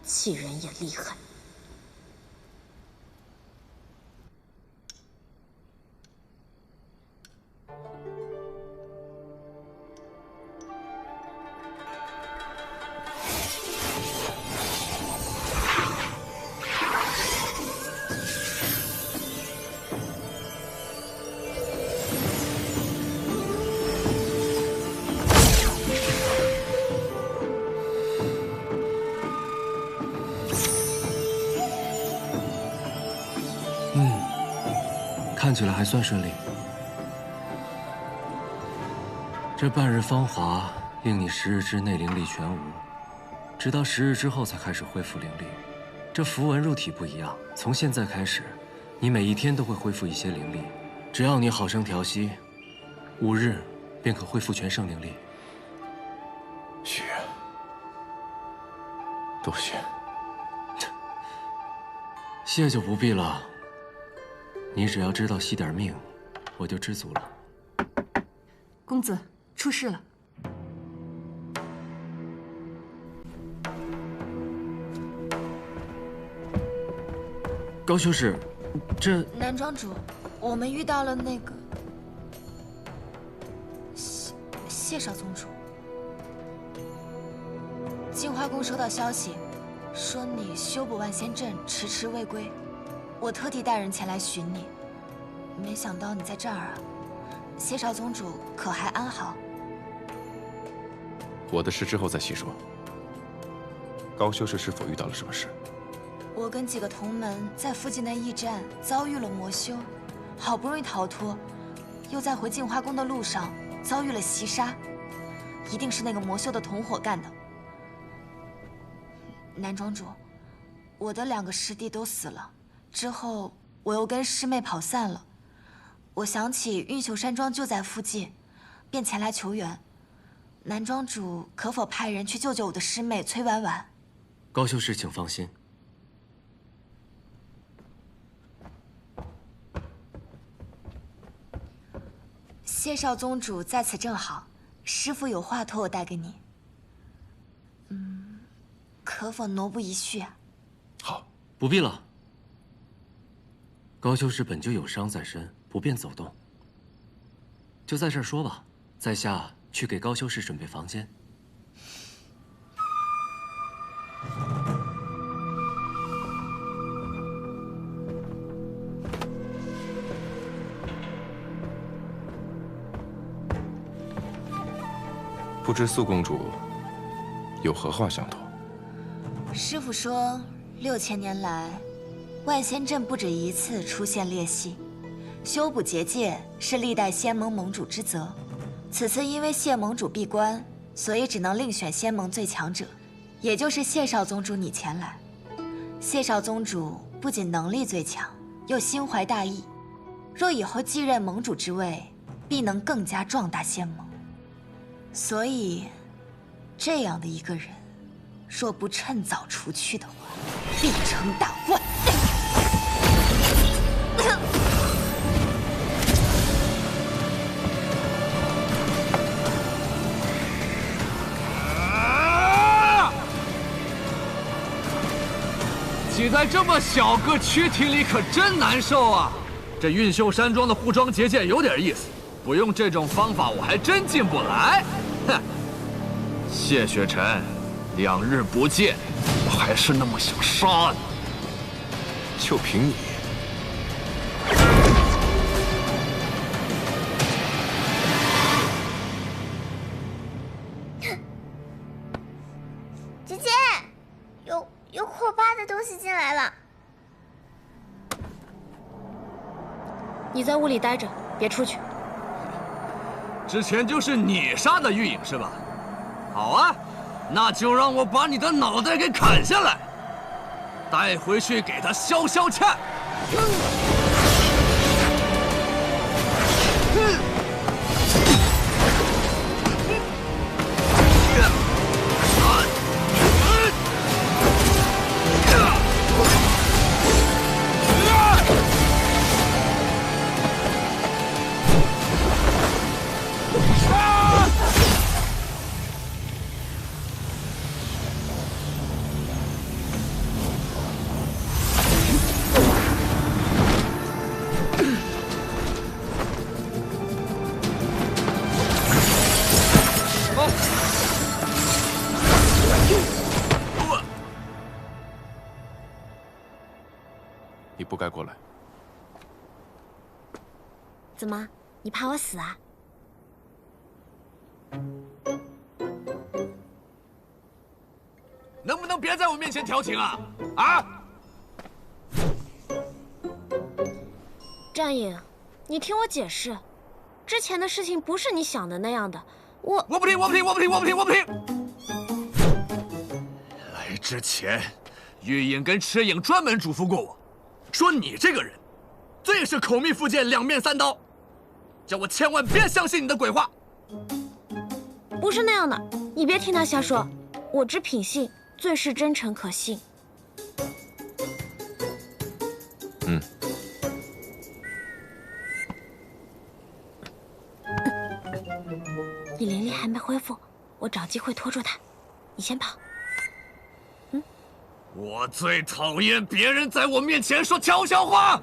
气人也厉害。看起来还算顺利。这半日芳华令你10日之内灵力全无，直到10日之后才开始恢复灵力。这符文入体不一样，从现在开始，你每一天都会恢复一些灵力。只要你好生调息，5日便可恢复全胜灵力。谢，多谢。谢就不必了，你只要知道惜点命，我就知足了。公子，出事了。高修士，这男庄主，我们遇到了那个谢少宗主。净化宫收到消息，说你修补万仙阵迟迟未归，我特地带人前来寻你，没想到你在这儿啊！谢少宗主可还安好？我的事之后再细说。高修士是否遇到了什么事？我跟几个同门在附近的驿站遭遇了魔修，好不容易逃脱，又在回净化宫的路上遭遇了袭杀，一定是那个魔修的同伙干的。男庄主，我的2个师弟都死了，之后我又跟师妹跑散了。我想起运秀山庄就在附近，便前来求援。男庄主可否派人去救救我的师妹崔婉婉？高修士，请放心。谢少宗主在此正好，师父有话托我带给你。可否挪步一叙啊？好，不必了。高修士本就有伤在身，不便走动，就在这儿说吧。在下去给高修士准备房间。不知素公主有何话相托？师父说，6000年来，万仙阵不止一次出现裂隙，修补结界是历代仙盟盟主之责。此次因为谢盟主闭关，所以只能另选仙盟最强者，也就是谢少宗主你前来。谢少宗主不仅能力最强，又心怀大义，若以后继任盟主之位，必能更加壮大仙盟。所以，这样的一个人，若不趁早除去的话，必成大患。挤在这么小个躯体里可真难受啊！这运秀山庄的护庄结界有点意思，不用这种方法我还真进不来。哼，谢雪晨，2日不见，我还是那么想杀你。就凭你，姐姐，有可怕的东西进来了。你在屋里待着，别出去。之前就是你杀的玉影是吧？好啊，那就让我把你的脑袋给砍下来，带回去给他消消气。你不该过来。怎么，你怕我死啊？能不能别在我面前调情啊？啊！战影，你听我解释，之前的事情不是你想的那样的，我不听！来之前，玉影跟赤影专门嘱咐过我，说你这个人，最是口蜜腹剑、两面三刀，叫我千万别相信你的鬼话。不是那样的，你别听他瞎说。我之品性，最是真诚可信。你灵力还没恢复，我找机会拖住他。你先跑。我最讨厌别人在我面前说悄悄话。